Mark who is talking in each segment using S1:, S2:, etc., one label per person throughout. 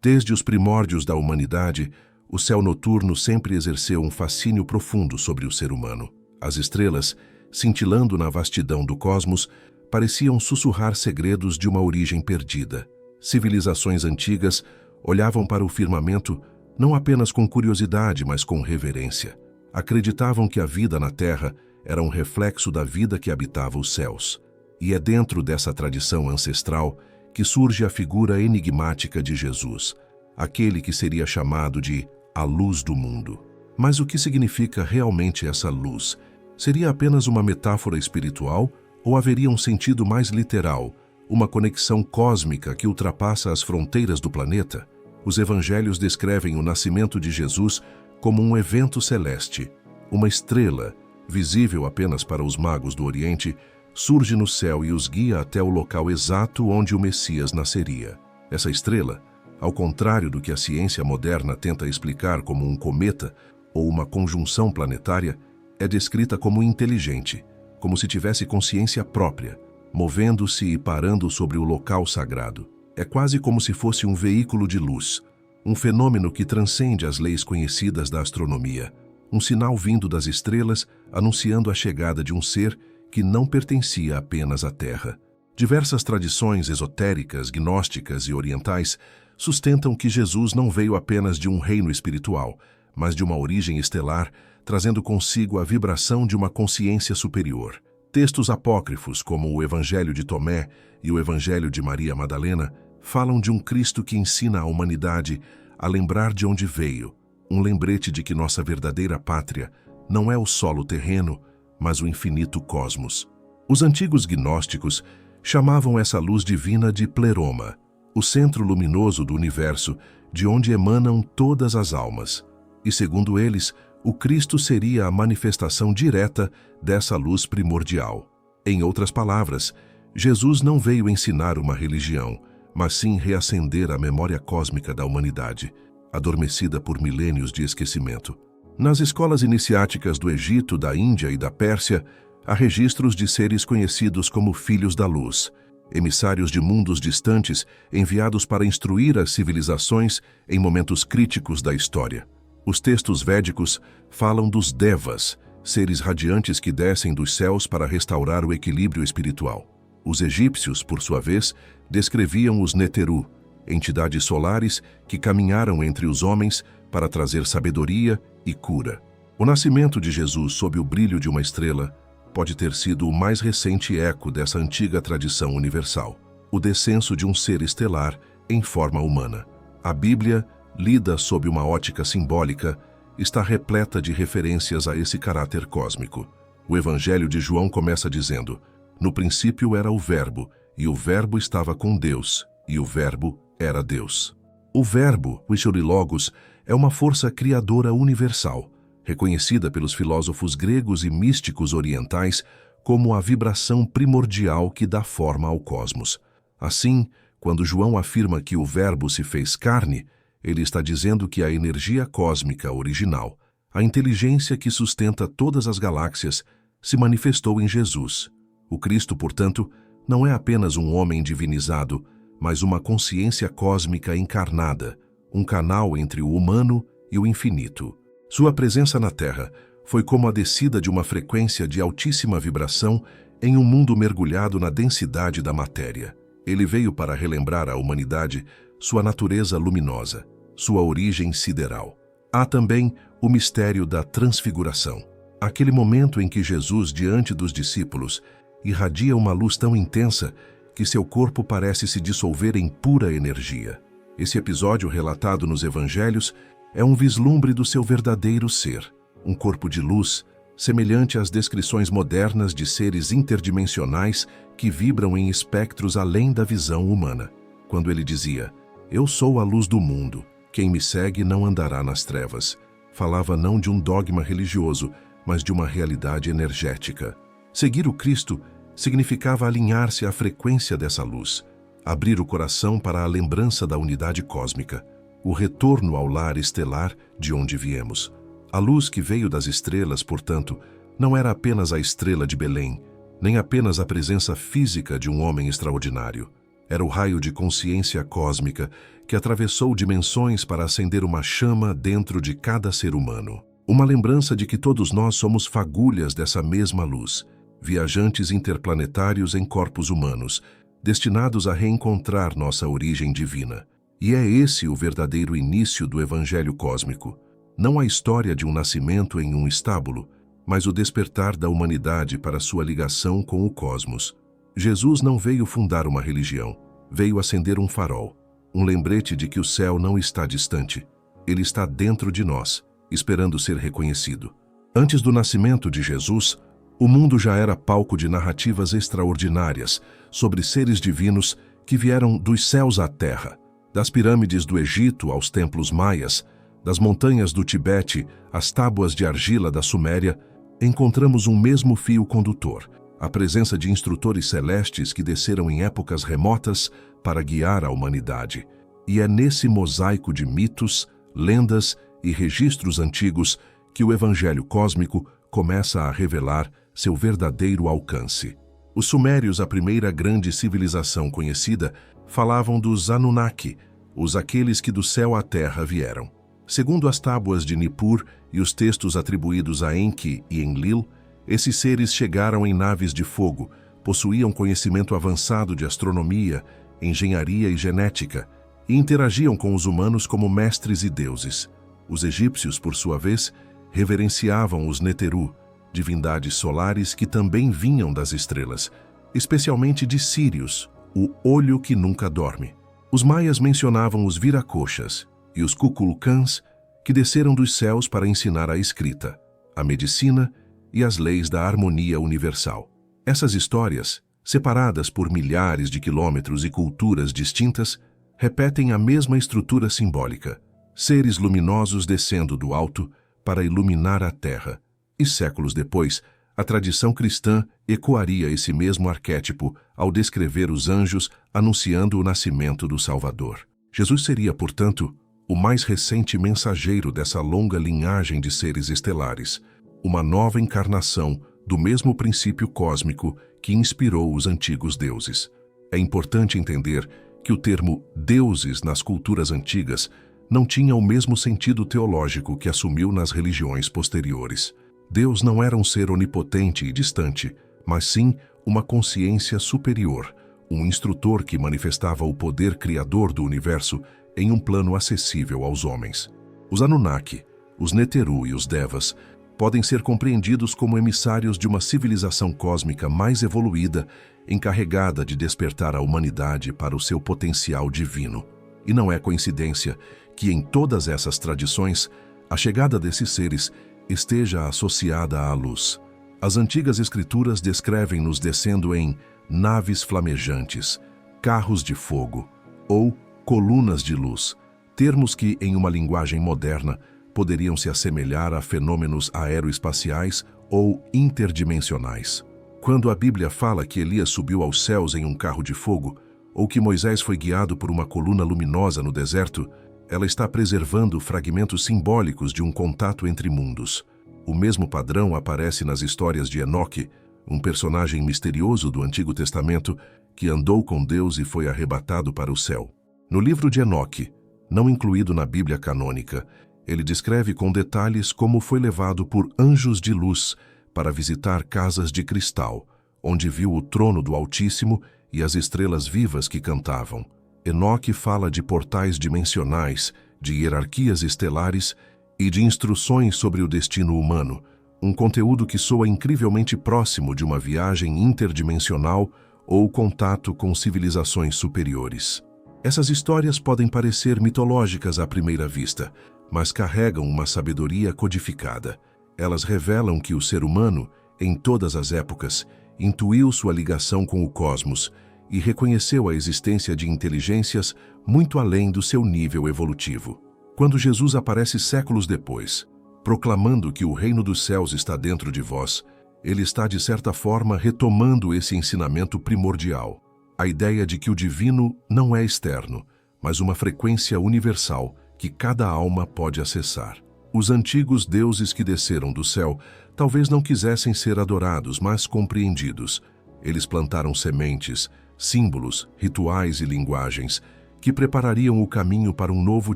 S1: Desde os primórdios da humanidade, o céu noturno sempre exerceu um fascínio profundo sobre o ser humano. As estrelas, cintilando na vastidão do cosmos, pareciam sussurrar segredos de uma origem perdida. Civilizações antigas olhavam para o firmamento não apenas com curiosidade, mas com reverência. Acreditavam que a vida na Terra era um reflexo da vida que habitava os céus. E é dentro dessa tradição ancestral que surge a figura enigmática de Jesus, aquele que seria chamado de a luz do mundo. Mas o que significa realmente essa luz? Seria apenas uma metáfora espiritual ou haveria um sentido mais literal, uma conexão cósmica que ultrapassa as fronteiras do planeta? Os evangelhos descrevem o nascimento de Jesus como um evento celeste. Uma estrela, visível apenas para os magos do Oriente, surge no céu e os guia até o local exato onde o Messias nasceria. Essa estrela, ao contrário do que a ciência moderna tenta explicar como um cometa ou uma conjunção planetária, é descrita como inteligente, como se tivesse consciência própria, movendo-se e parando sobre o local sagrado. É quase como se fosse um veículo de luz, um fenômeno que transcende as leis conhecidas da astronomia, um sinal vindo das estrelas anunciando a chegada de um ser que não pertencia apenas à Terra. Diversas tradições esotéricas, gnósticas e orientais sustentam que Jesus não veio apenas de um reino espiritual, mas de uma origem estelar, trazendo consigo a vibração de uma consciência superior. Textos apócrifos, como o Evangelho de Tomé e o Evangelho de Maria Madalena, falam de um Cristo que ensina a humanidade a lembrar de onde veio, um lembrete de que nossa verdadeira pátria não é o solo terreno, mas o infinito cosmos. Os antigos gnósticos chamavam essa luz divina de pleroma, o centro luminoso do universo, de onde emanam todas as almas. E, segundo eles, o Cristo seria a manifestação direta dessa luz primordial. Em outras palavras, Jesus não veio ensinar uma religião, mas sim reacender a memória cósmica da humanidade, adormecida por milênios de esquecimento. Nas escolas iniciáticas do Egito, da Índia e da Pérsia, há registros de seres conhecidos como filhos da luz, emissários de mundos distantes enviados para instruir as civilizações em momentos críticos da história. Os textos védicos falam dos devas, seres radiantes que descem dos céus para restaurar o equilíbrio espiritual. Os egípcios, por sua vez, descreviam os Neteru, entidades solares que caminharam entre os homens para trazer sabedoria e cura. O nascimento de Jesus sob o brilho de uma estrela pode ter sido o mais recente eco dessa antiga tradição universal, o descenso de um ser estelar em forma humana. A Bíblia, lida sob uma ótica simbólica, está repleta de referências a esse caráter cósmico. O Evangelho de João começa dizendo: "No princípio era o Verbo, e o Verbo estava com Deus, e o Verbo era Deus." O Verbo, o Logos, é uma força criadora universal, reconhecida pelos filósofos gregos e místicos orientais como a vibração primordial que dá forma ao cosmos. Assim, quando João afirma que o Verbo se fez carne, ele está dizendo que a energia cósmica original, a inteligência que sustenta todas as galáxias, se manifestou em Jesus. O Cristo, portanto, não é apenas um homem divinizado, mas uma consciência cósmica encarnada, um canal entre o humano e o infinito. Sua presença na Terra foi como a descida de uma frequência de altíssima vibração em um mundo mergulhado na densidade da matéria. Ele veio para relembrar à humanidade sua natureza luminosa, sua origem sideral. Há também o mistério da transfiguração, aquele momento em que Jesus, diante dos discípulos, irradia uma luz tão intensa que seu corpo parece se dissolver em pura energia. Esse episódio, relatado nos Evangelhos, é um vislumbre do seu verdadeiro ser, um corpo de luz, semelhante às descrições modernas de seres interdimensionais que vibram em espectros além da visão humana. Quando ele dizia: "Eu sou a luz do mundo, quem me segue não andará nas trevas", falava não de um dogma religioso, mas de uma realidade energética. Seguir o Cristo significava alinhar-se à frequência dessa luz, abrir o coração para a lembrança da unidade cósmica, o retorno ao lar estelar de onde viemos. A luz que veio das estrelas, portanto, não era apenas a estrela de Belém, nem apenas a presença física de um homem extraordinário. Era o raio de consciência cósmica que atravessou dimensões para acender uma chama dentro de cada ser humano. Uma lembrança de que todos nós somos fagulhas dessa mesma luz, viajantes interplanetários em corpos humanos, destinados a reencontrar nossa origem divina. E é esse o verdadeiro início do Evangelho cósmico. Não a história de um nascimento em um estábulo, mas o despertar da humanidade para sua ligação com o cosmos. Jesus não veio fundar uma religião, veio acender um farol, um lembrete de que o céu não está distante. Ele está dentro de nós, esperando ser reconhecido. Antes do nascimento de Jesus, o mundo já era palco de narrativas extraordinárias sobre seres divinos que vieram dos céus à terra, das pirâmides do Egito aos templos maias, das montanhas do Tibete às tábuas de argila da Suméria. Encontramos um mesmo fio condutor, a presença de instrutores celestes que desceram em épocas remotas para guiar a humanidade. E é nesse mosaico de mitos, lendas e registros antigos que o Evangelho cósmico começa a revelar seu verdadeiro alcance. Os sumérios, a primeira grande civilização conhecida, falavam dos Anunnaki, os aqueles que do céu à terra vieram. Segundo as tábuas de Nippur e os textos atribuídos a Enki e Enlil, esses seres chegaram em naves de fogo, possuíam conhecimento avançado de astronomia, engenharia e genética, e interagiam com os humanos como mestres e deuses. Os egípcios, por sua vez, reverenciavam os Neteru, divindades solares que também vinham das estrelas, especialmente de Sírius, o olho que nunca dorme. Os maias mencionavam os viracochas e os cuculcãs, que desceram dos céus para ensinar a escrita, a medicina e as leis da harmonia universal. Essas histórias, separadas por milhares de quilômetros e culturas distintas, repetem a mesma estrutura simbólica: seres luminosos descendo do alto para iluminar a terra. E séculos depois, a tradição cristã ecoaria esse mesmo arquétipo ao descrever os anjos anunciando o nascimento do Salvador. Jesus seria, portanto, o mais recente mensageiro dessa longa linhagem de seres estelares, uma nova encarnação do mesmo princípio cósmico que inspirou os antigos deuses. É importante entender que o termo deuses nas culturas antigas não tinha o mesmo sentido teológico que assumiu nas religiões posteriores. Deus não era um ser onipotente e distante, mas sim uma consciência superior, um instrutor que manifestava o poder criador do universo em um plano acessível aos homens. Os Anunnaki, os Neteru e os Devas podem ser compreendidos como emissários de uma civilização cósmica mais evoluída, encarregada de despertar a humanidade para o seu potencial divino. E não é coincidência que em todas essas tradições, a chegada desses seres esteja associada à luz. As antigas escrituras descrevem-nos descendo em naves flamejantes, carros de fogo ou colunas de luz, termos que, em uma linguagem moderna, poderiam se assemelhar a fenômenos aeroespaciais ou interdimensionais. Quando a Bíblia fala que Elias subiu aos céus em um carro de fogo, ou que Moisés foi guiado por uma coluna luminosa no deserto, ela está preservando fragmentos simbólicos de um contato entre mundos. O mesmo padrão aparece nas histórias de Enoque, um personagem misterioso do Antigo Testamento que andou com Deus e foi arrebatado para o céu. No livro de Enoque, não incluído na Bíblia canônica, ele descreve com detalhes como foi levado por anjos de luz para visitar casas de cristal, onde viu o trono do Altíssimo e as estrelas vivas que cantavam. Enoque fala de portais dimensionais, de hierarquias estelares e de instruções sobre o destino humano, um conteúdo que soa incrivelmente próximo de uma viagem interdimensional ou contato com civilizações superiores. Essas histórias podem parecer mitológicas à primeira vista, mas carregam uma sabedoria codificada. Elas revelam que o ser humano, em todas as épocas, intuiu sua ligação com o cosmos e reconheceu a existência de inteligências muito além do seu nível evolutivo. Quando Jesus aparece séculos depois, proclamando que o reino dos céus está dentro de vós, ele está, de certa forma, retomando esse ensinamento primordial. A ideia de que o divino não é externo, mas uma frequência universal que cada alma pode acessar. Os antigos deuses que desceram do céu talvez não quisessem ser adorados, mas compreendidos. Eles plantaram sementes, símbolos, rituais e linguagens que preparariam o caminho para um novo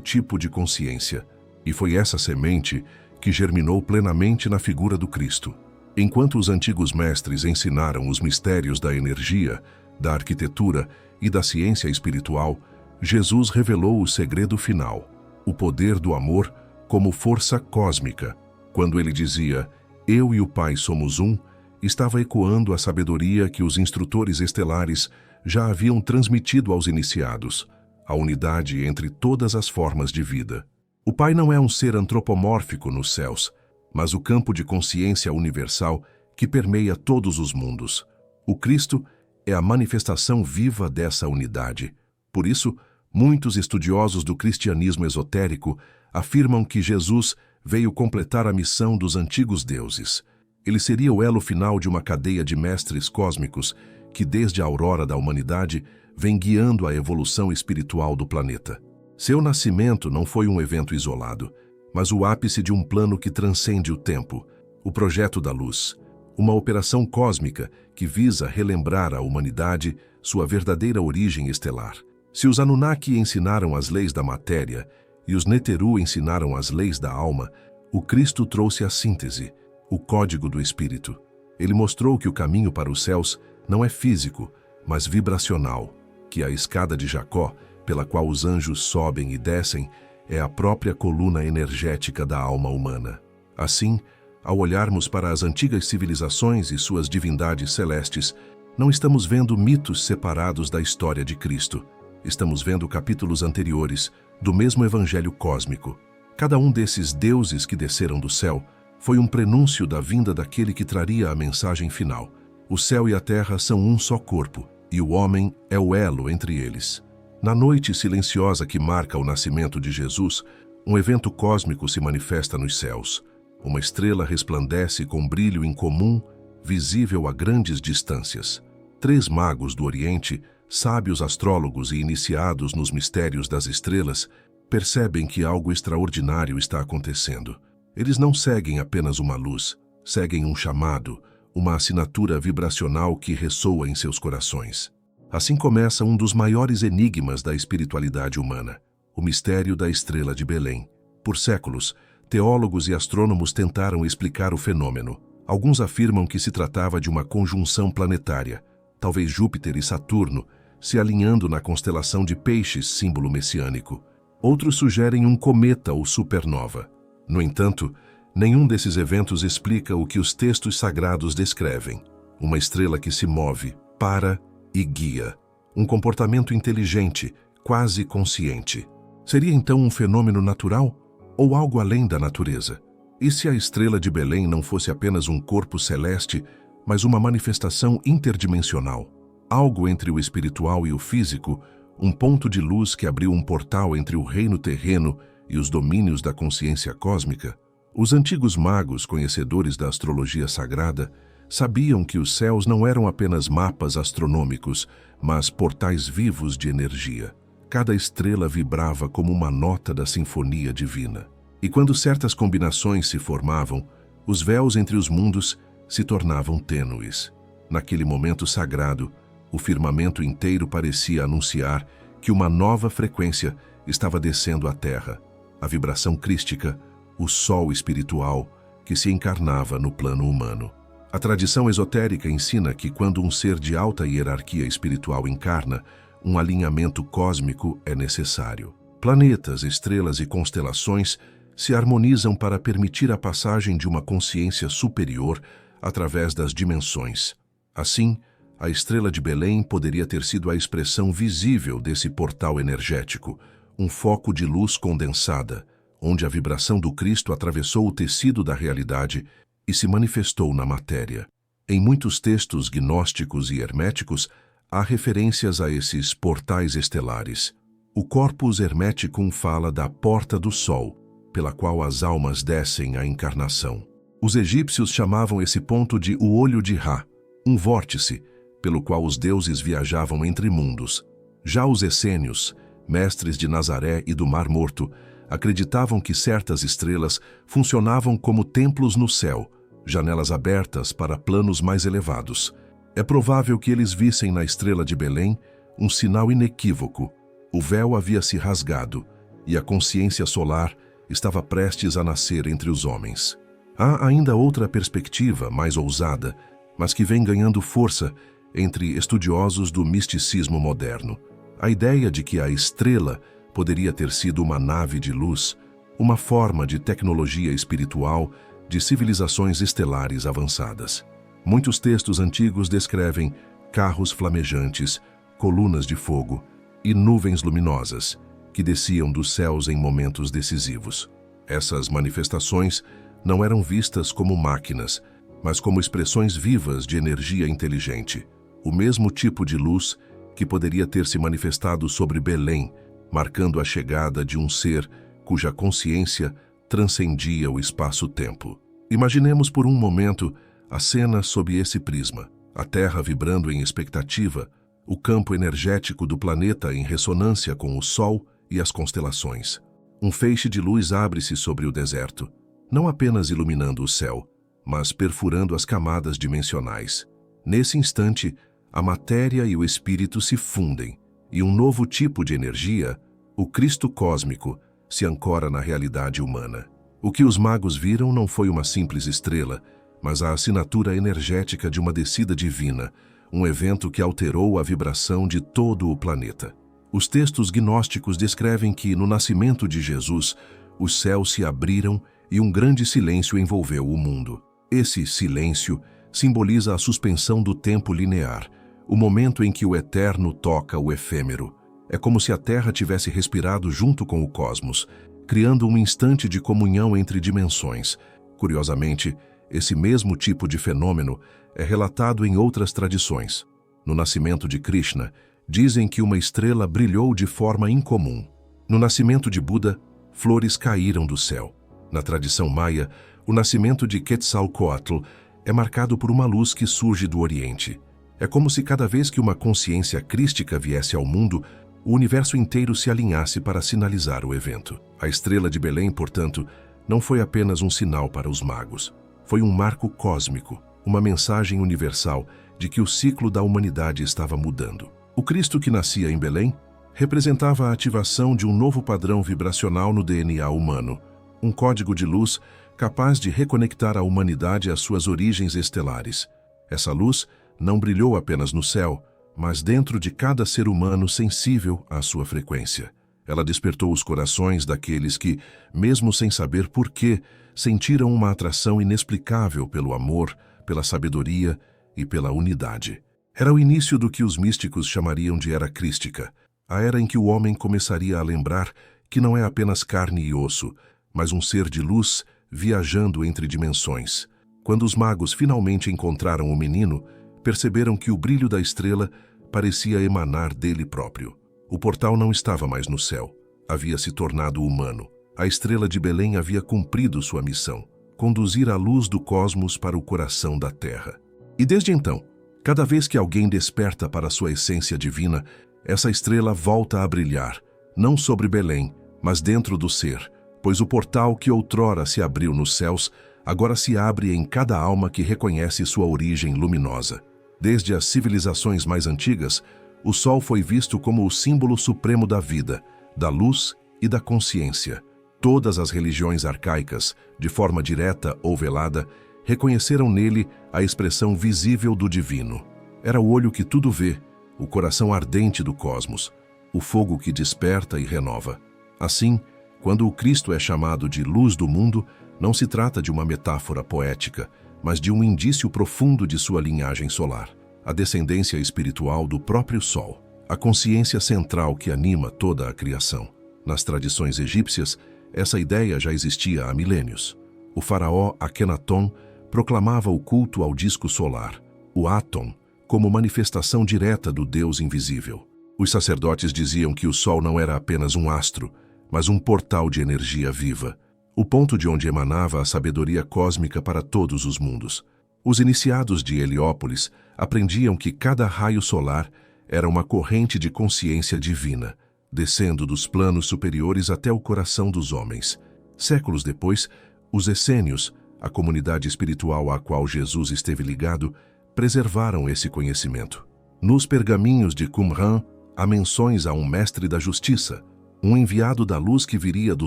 S1: tipo de consciência. E foi essa semente que germinou plenamente na figura do Cristo. Enquanto os antigos mestres ensinaram os mistérios da energia, da arquitetura e da ciência espiritual, Jesus revelou o segredo final, o poder do amor como força cósmica. Quando ele dizia, "Eu e o Pai somos um", estava ecoando a sabedoria que os instrutores estelares já haviam transmitido aos iniciados, a unidade entre todas as formas de vida. O Pai não é um ser antropomórfico nos céus, mas o campo de consciência universal que permeia todos os mundos. O Cristo é a manifestação viva dessa unidade. Por isso, muitos estudiosos do cristianismo esotérico afirmam que Jesus veio completar a missão dos antigos deuses. Ele seria o elo final de uma cadeia de mestres cósmicos que, desde a aurora da humanidade, vem guiando a evolução espiritual do planeta. Seu nascimento não foi um evento isolado, mas o ápice de um plano que transcende o tempo, o projeto da luz, uma operação cósmica que visa relembrar à humanidade sua verdadeira origem estelar. Se os Anunnaki ensinaram as leis da matéria e os Neteru ensinaram as leis da alma, o Cristo trouxe a síntese, o código do espírito. Ele mostrou que o caminho para os céus não é físico, mas vibracional, que a escada de Jacó, pela qual os anjos sobem e descem, é a própria coluna energética da alma humana. Assim, ao olharmos para as antigas civilizações e suas divindades celestes, não estamos vendo mitos separados da história de Cristo. Estamos vendo capítulos anteriores do mesmo evangelho cósmico. Cada um desses deuses que desceram do céu foi um prenúncio da vinda daquele que traria a mensagem final. O céu e a terra são um só corpo, e o homem é o elo entre eles. Na noite silenciosa que marca o nascimento de Jesus, um evento cósmico se manifesta nos céus. Uma estrela resplandece com brilho incomum, visível a grandes distâncias. 3 magos do Oriente, sábios astrólogos e iniciados nos mistérios das estrelas, percebem que algo extraordinário está acontecendo. Eles não seguem apenas uma luz, seguem um chamado, uma assinatura vibracional que ressoa em seus corações. Assim começa um dos maiores enigmas da espiritualidade humana, o mistério da estrela de Belém. Por séculos, teólogos e astrônomos tentaram explicar o fenômeno. Alguns afirmam que se tratava de uma conjunção planetária, talvez Júpiter e Saturno, se alinhando na constelação de Peixes, símbolo messiânico. Outros sugerem um cometa ou supernova. No entanto, nenhum desses eventos explica o que os textos sagrados descrevem. Uma estrela que se move, para e guia. Um comportamento inteligente, quase consciente. Seria então um fenômeno natural ou algo além da natureza? E se a estrela de Belém não fosse apenas um corpo celeste, mas uma manifestação interdimensional? Algo entre o espiritual e o físico, um ponto de luz que abriu um portal entre o reino terreno e os domínios da consciência cósmica? Os antigos magos, conhecedores da astrologia sagrada, sabiam que os céus não eram apenas mapas astronômicos, mas portais vivos de energia. Cada estrela vibrava como uma nota da sinfonia divina. E quando certas combinações se formavam, os véus entre os mundos se tornavam tênues. Naquele momento sagrado, o firmamento inteiro parecia anunciar que uma nova frequência estava descendo à Terra, a vibração crística, o sol espiritual que se encarnava no plano humano. A tradição esotérica ensina que quando um ser de alta hierarquia espiritual encarna, um alinhamento cósmico é necessário. Planetas, estrelas e constelações se harmonizam para permitir a passagem de uma consciência superior através das dimensões. Assim, a estrela de Belém poderia ter sido a expressão visível desse portal energético, um foco de luz condensada, onde a vibração do Cristo atravessou o tecido da realidade e se manifestou na matéria. Em muitos textos gnósticos e herméticos, há referências a esses portais estelares. O Corpus Hermeticum fala da Porta do Sol, pela qual as almas descem à encarnação. Os egípcios chamavam esse ponto de o Olho de Ra, um vórtice, pelo qual os deuses viajavam entre mundos. Já os essênios, mestres de Nazaré e do Mar Morto, acreditavam que certas estrelas funcionavam como templos no céu, janelas abertas para planos mais elevados. É provável que eles vissem na estrela de Belém um sinal inequívoco. O véu havia se rasgado e a consciência solar estava prestes a nascer entre os homens. Há ainda outra perspectiva, mais ousada, mas que vem ganhando força entre estudiosos do misticismo moderno. A ideia de que a estrela poderia ter sido uma nave de luz, uma forma de tecnologia espiritual de civilizações estelares avançadas. Muitos textos antigos descrevem carros flamejantes, colunas de fogo e nuvens luminosas que desciam dos céus em momentos decisivos. Essas manifestações não eram vistas como máquinas, mas como expressões vivas de energia inteligente. O mesmo tipo de luz que poderia ter se manifestado sobre Belém, marcando a chegada de um ser cuja consciência transcendia o espaço-tempo. Imaginemos por um momento a cena sob esse prisma. A Terra vibrando em expectativa, o campo energético do planeta em ressonância com o Sol e as constelações. Um feixe de luz abre-se sobre o deserto, não apenas iluminando o céu, mas perfurando as camadas dimensionais. Nesse instante, a matéria e o espírito se fundem, e um novo tipo de energia, o Cristo cósmico, se ancora na realidade humana. O que os magos viram não foi uma simples estrela, mas a assinatura energética de uma descida divina, um evento que alterou a vibração de todo o planeta. Os textos gnósticos descrevem que, no nascimento de Jesus, os céus se abriram e um grande silêncio envolveu o mundo. Esse silêncio simboliza a suspensão do tempo linear, o momento em que o eterno toca o efêmero. É como se a Terra tivesse respirado junto com o cosmos, criando um instante de comunhão entre dimensões. Curiosamente, esse mesmo tipo de fenômeno é relatado em outras tradições. No nascimento de Krishna, dizem que uma estrela brilhou de forma incomum. No nascimento de Buda, flores caíram do céu. Na tradição maia, o nascimento de Quetzalcóatl é marcado por uma luz que surge do Oriente. É como se cada vez que uma consciência crística viesse ao mundo, o universo inteiro se alinhasse para sinalizar o evento. A estrela de Belém, portanto, não foi apenas um sinal para os magos. Foi um marco cósmico, uma mensagem universal de que o ciclo da humanidade estava mudando. O Cristo que nascia em Belém representava a ativação de um novo padrão vibracional no DNA humano, um código de luz capaz de reconectar a humanidade às suas origens estelares. Essa luz não brilhou apenas no céu, mas dentro de cada ser humano sensível à sua frequência. Ela despertou os corações daqueles que, mesmo sem saber por quê, sentiram uma atração inexplicável pelo amor, pela sabedoria e pela unidade. Era o início do que os místicos chamariam de Era Crística, a era em que o homem começaria a lembrar que não é apenas carne e osso, mas um ser de luz viajando entre dimensões. Quando os magos finalmente encontraram o menino, perceberam que o brilho da estrela parecia emanar dele próprio. O portal não estava mais no céu, havia se tornado humano. A estrela de Belém havia cumprido sua missão, conduzir a luz do cosmos para o coração da Terra. E desde então, cada vez que alguém desperta para sua essência divina, essa estrela volta a brilhar, não sobre Belém, mas dentro do ser, pois o portal que outrora se abriu nos céus, agora se abre em cada alma que reconhece sua origem luminosa. Desde as civilizações mais antigas, o Sol foi visto como o símbolo supremo da vida, da luz e da consciência. Todas as religiões arcaicas, de forma direta ou velada, reconheceram nele a expressão visível do divino. Era o olho que tudo vê, o coração ardente do cosmos, o fogo que desperta e renova. Assim, quando o Cristo é chamado de luz do mundo, não se trata de uma metáfora poética, mas de um indício profundo de sua linhagem solar, a descendência espiritual do próprio Sol, a consciência central que anima toda a criação. Nas tradições egípcias, essa ideia já existia há milênios. O faraó Akenaton proclamava o culto ao disco solar, o Aton, como manifestação direta do Deus invisível. Os sacerdotes diziam que o Sol não era apenas um astro, mas um portal de energia viva, o ponto de onde emanava a sabedoria cósmica para todos os mundos. Os iniciados de Heliópolis aprendiam que cada raio solar era uma corrente de consciência divina, descendo dos planos superiores até o coração dos homens. Séculos depois, os essênios, a comunidade espiritual à qual Jesus esteve ligado, preservaram esse conhecimento. Nos pergaminhos de Qumran, há menções a um mestre da justiça, um enviado da luz que viria do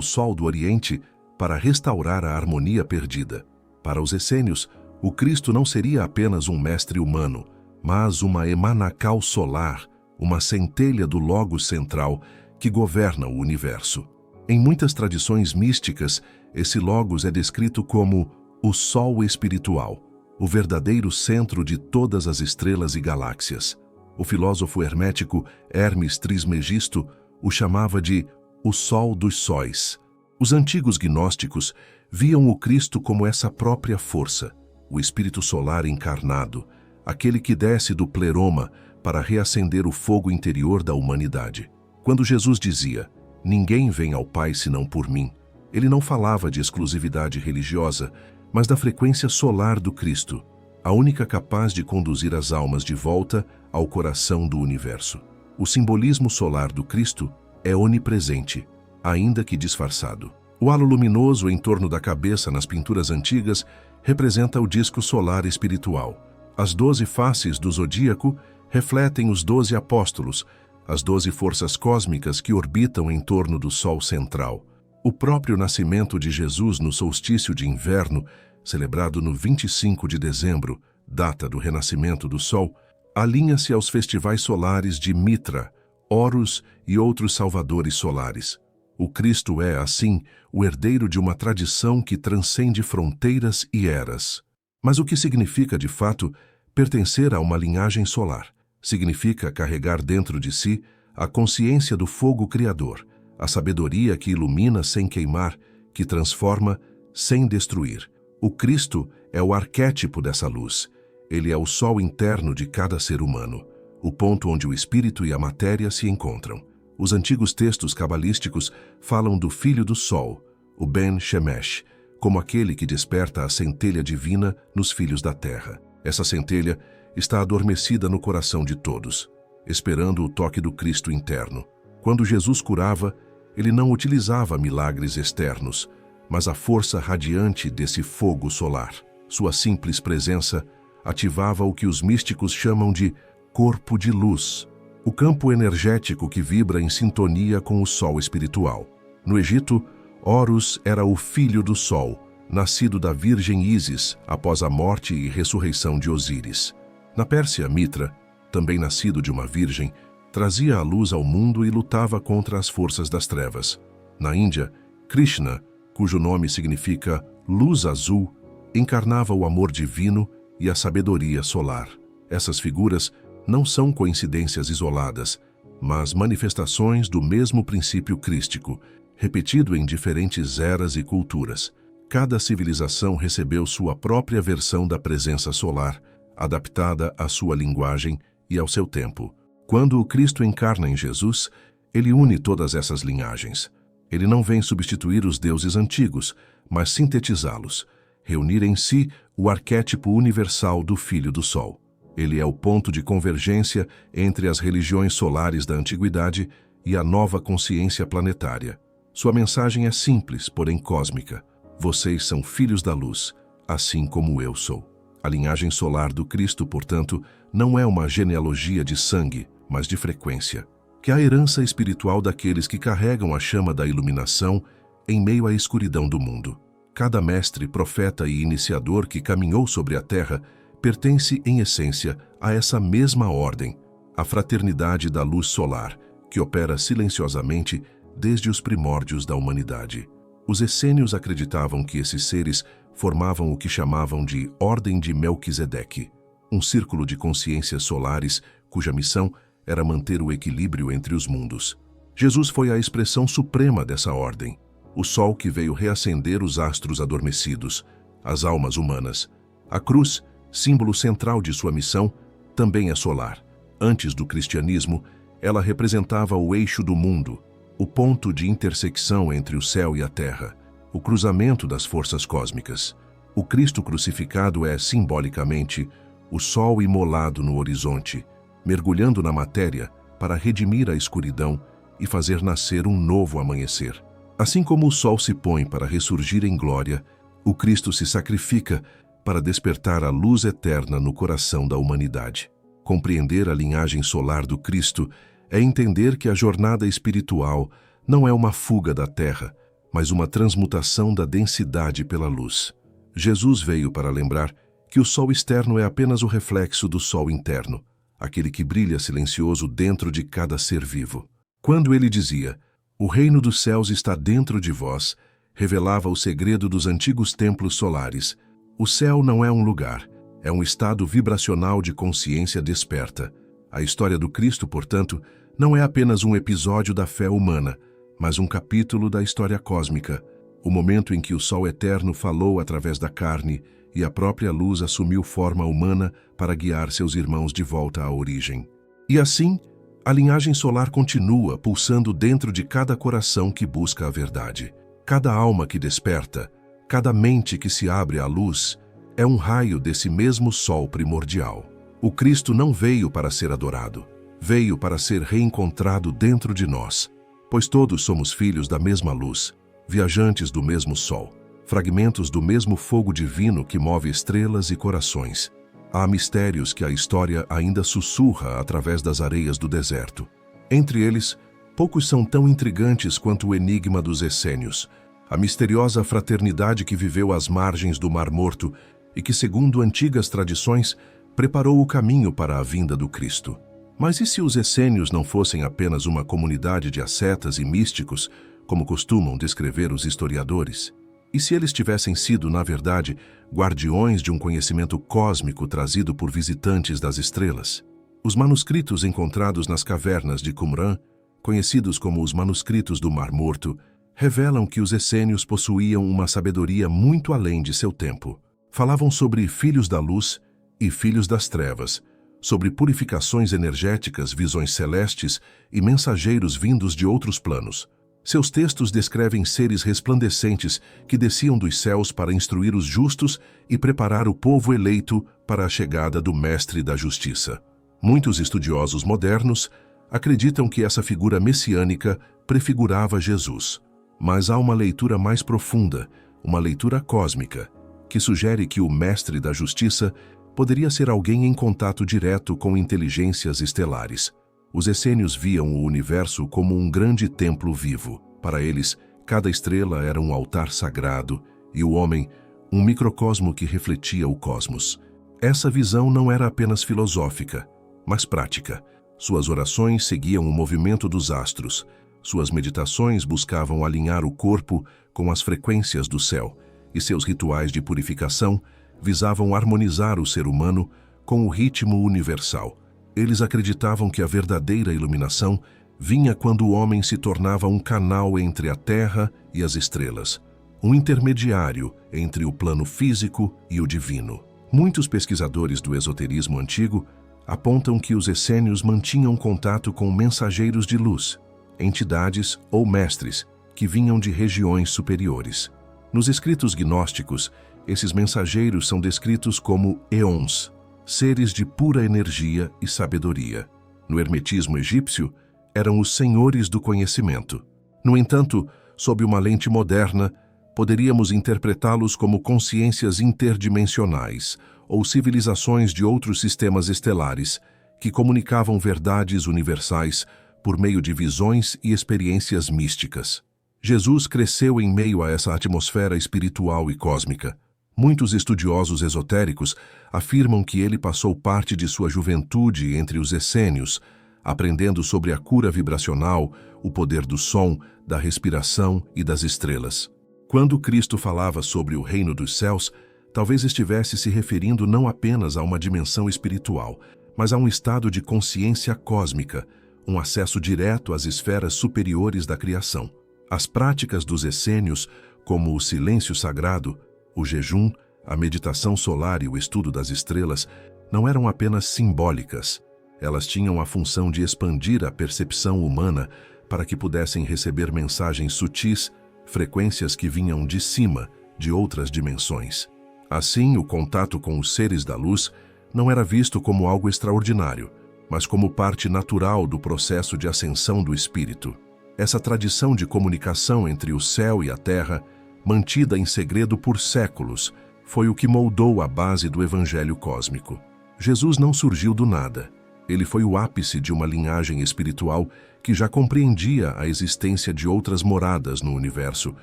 S1: sol do Oriente para restaurar a harmonia perdida. Para os essênios, o Cristo não seria apenas um mestre humano, mas uma emanacal solar, uma centelha do Logos central que governa o universo. Em muitas tradições místicas, esse Logos é descrito como o Sol espiritual, o verdadeiro centro de todas as estrelas e galáxias. O filósofo hermético Hermes Trismegisto o chamava de o Sol dos Sóis. Os antigos gnósticos viam o Cristo como essa própria força, o Espírito Solar encarnado, aquele que desce do pleroma para reacender o fogo interior da humanidade. Quando Jesus dizia, "Ninguém vem ao Pai senão por mim", ele não falava de exclusividade religiosa, mas da frequência solar do Cristo, a única capaz de conduzir as almas de volta ao coração do universo. O simbolismo solar do Cristo é onipresente, ainda que disfarçado. O halo luminoso em torno da cabeça nas pinturas antigas representa o disco solar espiritual. As 12 faces do zodíaco refletem os 12 apóstolos, as 12 forças cósmicas que orbitam em torno do Sol central. O próprio nascimento de Jesus no solstício de inverno, celebrado no 25 de dezembro, data do renascimento do Sol, alinha-se aos festivais solares de Mitra, Horus e outros salvadores solares. O Cristo é, assim, o herdeiro de uma tradição que transcende fronteiras e eras. Mas o que significa, de fato, pertencer a uma linhagem solar? Significa carregar dentro de si a consciência do fogo criador, a sabedoria que ilumina sem queimar, que transforma sem destruir. O Cristo é o arquétipo dessa luz. Ele é o sol interno de cada ser humano, o ponto onde o espírito e a matéria se encontram. Os antigos textos cabalísticos falam do Filho do Sol, o Ben Shemesh, como aquele que desperta a centelha divina nos filhos da terra. Essa centelha está adormecida no coração de todos, esperando o toque do Cristo interno. Quando Jesus curava, ele não utilizava milagres externos, mas a força radiante desse fogo solar. Sua simples presença ativava o que os místicos chamam de corpo de luz, o campo energético que vibra em sintonia com o sol espiritual. No Egito, Horus era o filho do sol, nascido da virgem Ísis após a morte e ressurreição de Osíris. Na Pérsia, Mitra, também nascido de uma virgem, trazia a luz ao mundo e lutava contra as forças das trevas. Na Índia, Krishna, cujo nome significa luz azul, encarnava o amor divino e a sabedoria solar. Essas figuras não são coincidências isoladas, mas manifestações do mesmo princípio crístico, repetido em diferentes eras e culturas. Cada civilização recebeu sua própria versão da presença solar, adaptada à sua linguagem e ao seu tempo. Quando o Cristo encarna em Jesus, ele une todas essas linhagens. Ele não vem substituir os deuses antigos, mas sintetizá-los, reunir em si o arquétipo universal do Filho do Sol. Ele é o ponto de convergência entre as religiões solares da antiguidade e a nova consciência planetária. Sua mensagem é simples, porém cósmica. Vocês são filhos da luz, assim como eu sou. A linhagem solar do Cristo, portanto, não é uma genealogia de sangue, mas de frequência, que é a herança espiritual daqueles que carregam a chama da iluminação em meio à escuridão do mundo. Cada mestre, profeta e iniciador que caminhou sobre a terra pertence, em essência, a essa mesma ordem, a fraternidade da luz solar, que opera silenciosamente desde os primórdios da humanidade. Os essênios acreditavam que esses seres formavam o que chamavam de Ordem de Melquisedeque, um círculo de consciências solares cuja missão era manter o equilíbrio entre os mundos. Jesus foi a expressão suprema dessa ordem, o sol que veio reacender os astros adormecidos, as almas humanas. A cruz, símbolo central de sua missão, também é solar. Antes do cristianismo, ela representava o eixo do mundo, o ponto de intersecção entre o céu e a terra, o cruzamento das forças cósmicas. O Cristo crucificado é, simbolicamente, o sol imolado no horizonte, mergulhando na matéria para redimir a escuridão e fazer nascer um novo amanhecer. Assim como o sol se põe para ressurgir em glória, o Cristo se sacrifica para despertar a luz eterna no coração da humanidade. Compreender a linhagem solar do Cristo é entender que a jornada espiritual não é uma fuga da terra, mas uma transmutação da densidade pela luz. Jesus veio para lembrar que o sol externo é apenas o reflexo do sol interno, aquele que brilha silencioso dentro de cada ser vivo. Quando ele dizia, "O reino dos céus está dentro de vós", revelava o segredo dos antigos templos solares. O céu não é um lugar, é um estado vibracional de consciência desperta. A história do Cristo, portanto, não é apenas um episódio da fé humana, mas um capítulo da história cósmica, o momento em que o Sol eterno falou através da carne e a própria luz assumiu forma humana para guiar seus irmãos de volta à origem. E assim, a linhagem solar continua pulsando dentro de cada coração que busca a verdade. Cada alma que desperta, cada mente que se abre à luz, é um raio desse mesmo sol primordial. O Cristo não veio para ser adorado, veio para ser reencontrado dentro de nós, pois todos somos filhos da mesma luz, viajantes do mesmo sol, fragmentos do mesmo fogo divino que move estrelas e corações. Há mistérios que a história ainda sussurra através das areias do deserto. Entre eles, poucos são tão intrigantes quanto o enigma dos essênios, a misteriosa fraternidade que viveu às margens do Mar Morto e que, segundo antigas tradições, preparou o caminho para a vinda do Cristo. Mas e se os essênios não fossem apenas uma comunidade de ascetas e místicos, como costumam descrever os historiadores? E se eles tivessem sido, na verdade, guardiões de um conhecimento cósmico trazido por visitantes das estrelas? Os manuscritos encontrados nas cavernas de Qumran, conhecidos como os manuscritos do Mar Morto, revelam que os essênios possuíam uma sabedoria muito além de seu tempo. Falavam sobre filhos da luz e filhos das trevas, sobre purificações energéticas, visões celestes e mensageiros vindos de outros planos. Seus textos descrevem seres resplandecentes que desciam dos céus para instruir os justos e preparar o povo eleito para a chegada do Mestre da Justiça. Muitos estudiosos modernos acreditam que essa figura messiânica prefigurava Jesus. Mas há uma leitura mais profunda, uma leitura cósmica, que sugere que o Mestre da Justiça poderia ser alguém em contato direto com inteligências estelares. Os essênios viam o universo como um grande templo vivo. Para eles, cada estrela era um altar sagrado e o homem, um microcosmo que refletia o cosmos. Essa visão não era apenas filosófica, mas prática. Suas orações seguiam o movimento dos astros. Suas meditações buscavam alinhar o corpo com as frequências do céu, e seus rituais de purificação visavam harmonizar o ser humano com o ritmo universal. Eles acreditavam que a verdadeira iluminação vinha quando o homem se tornava um canal entre a terra e as estrelas, um intermediário entre o plano físico e o divino. Muitos pesquisadores do esoterismo antigo apontam que os essênios mantinham contato com mensageiros de luz, entidades ou mestres que vinham de regiões superiores. Nos escritos gnósticos, esses mensageiros são descritos como eons, seres de pura energia e sabedoria. No hermetismo egípcio, eram os senhores do conhecimento. No entanto, sob uma lente moderna, poderíamos interpretá-los como consciências interdimensionais ou civilizações de outros sistemas estelares que comunicavam verdades universais por meio de visões e experiências místicas. Jesus cresceu em meio a essa atmosfera espiritual e cósmica. Muitos estudiosos esotéricos afirmam que ele passou parte de sua juventude entre os essênios, aprendendo sobre a cura vibracional, o poder do som, da respiração e das estrelas. Quando Cristo falava sobre o reino dos céus, talvez estivesse se referindo não apenas a uma dimensão espiritual, mas a um estado de consciência cósmica, um acesso direto às esferas superiores da criação. As práticas dos essênios, como o silêncio sagrado, o jejum, a meditação solar e o estudo das estrelas, não eram apenas simbólicas. Elas tinham a função de expandir a percepção humana para que pudessem receber mensagens sutis, frequências que vinham de cima, de outras dimensões. Assim, o contato com os seres da luz não era visto como algo extraordinário, mas como parte natural do processo de ascensão do espírito. Essa tradição de comunicação entre o céu e a terra, mantida em segredo por séculos, foi o que moldou a base do evangelho cósmico. Jesus não surgiu do nada. Ele foi o ápice de uma linhagem espiritual que já compreendia a existência de outras moradas no universo,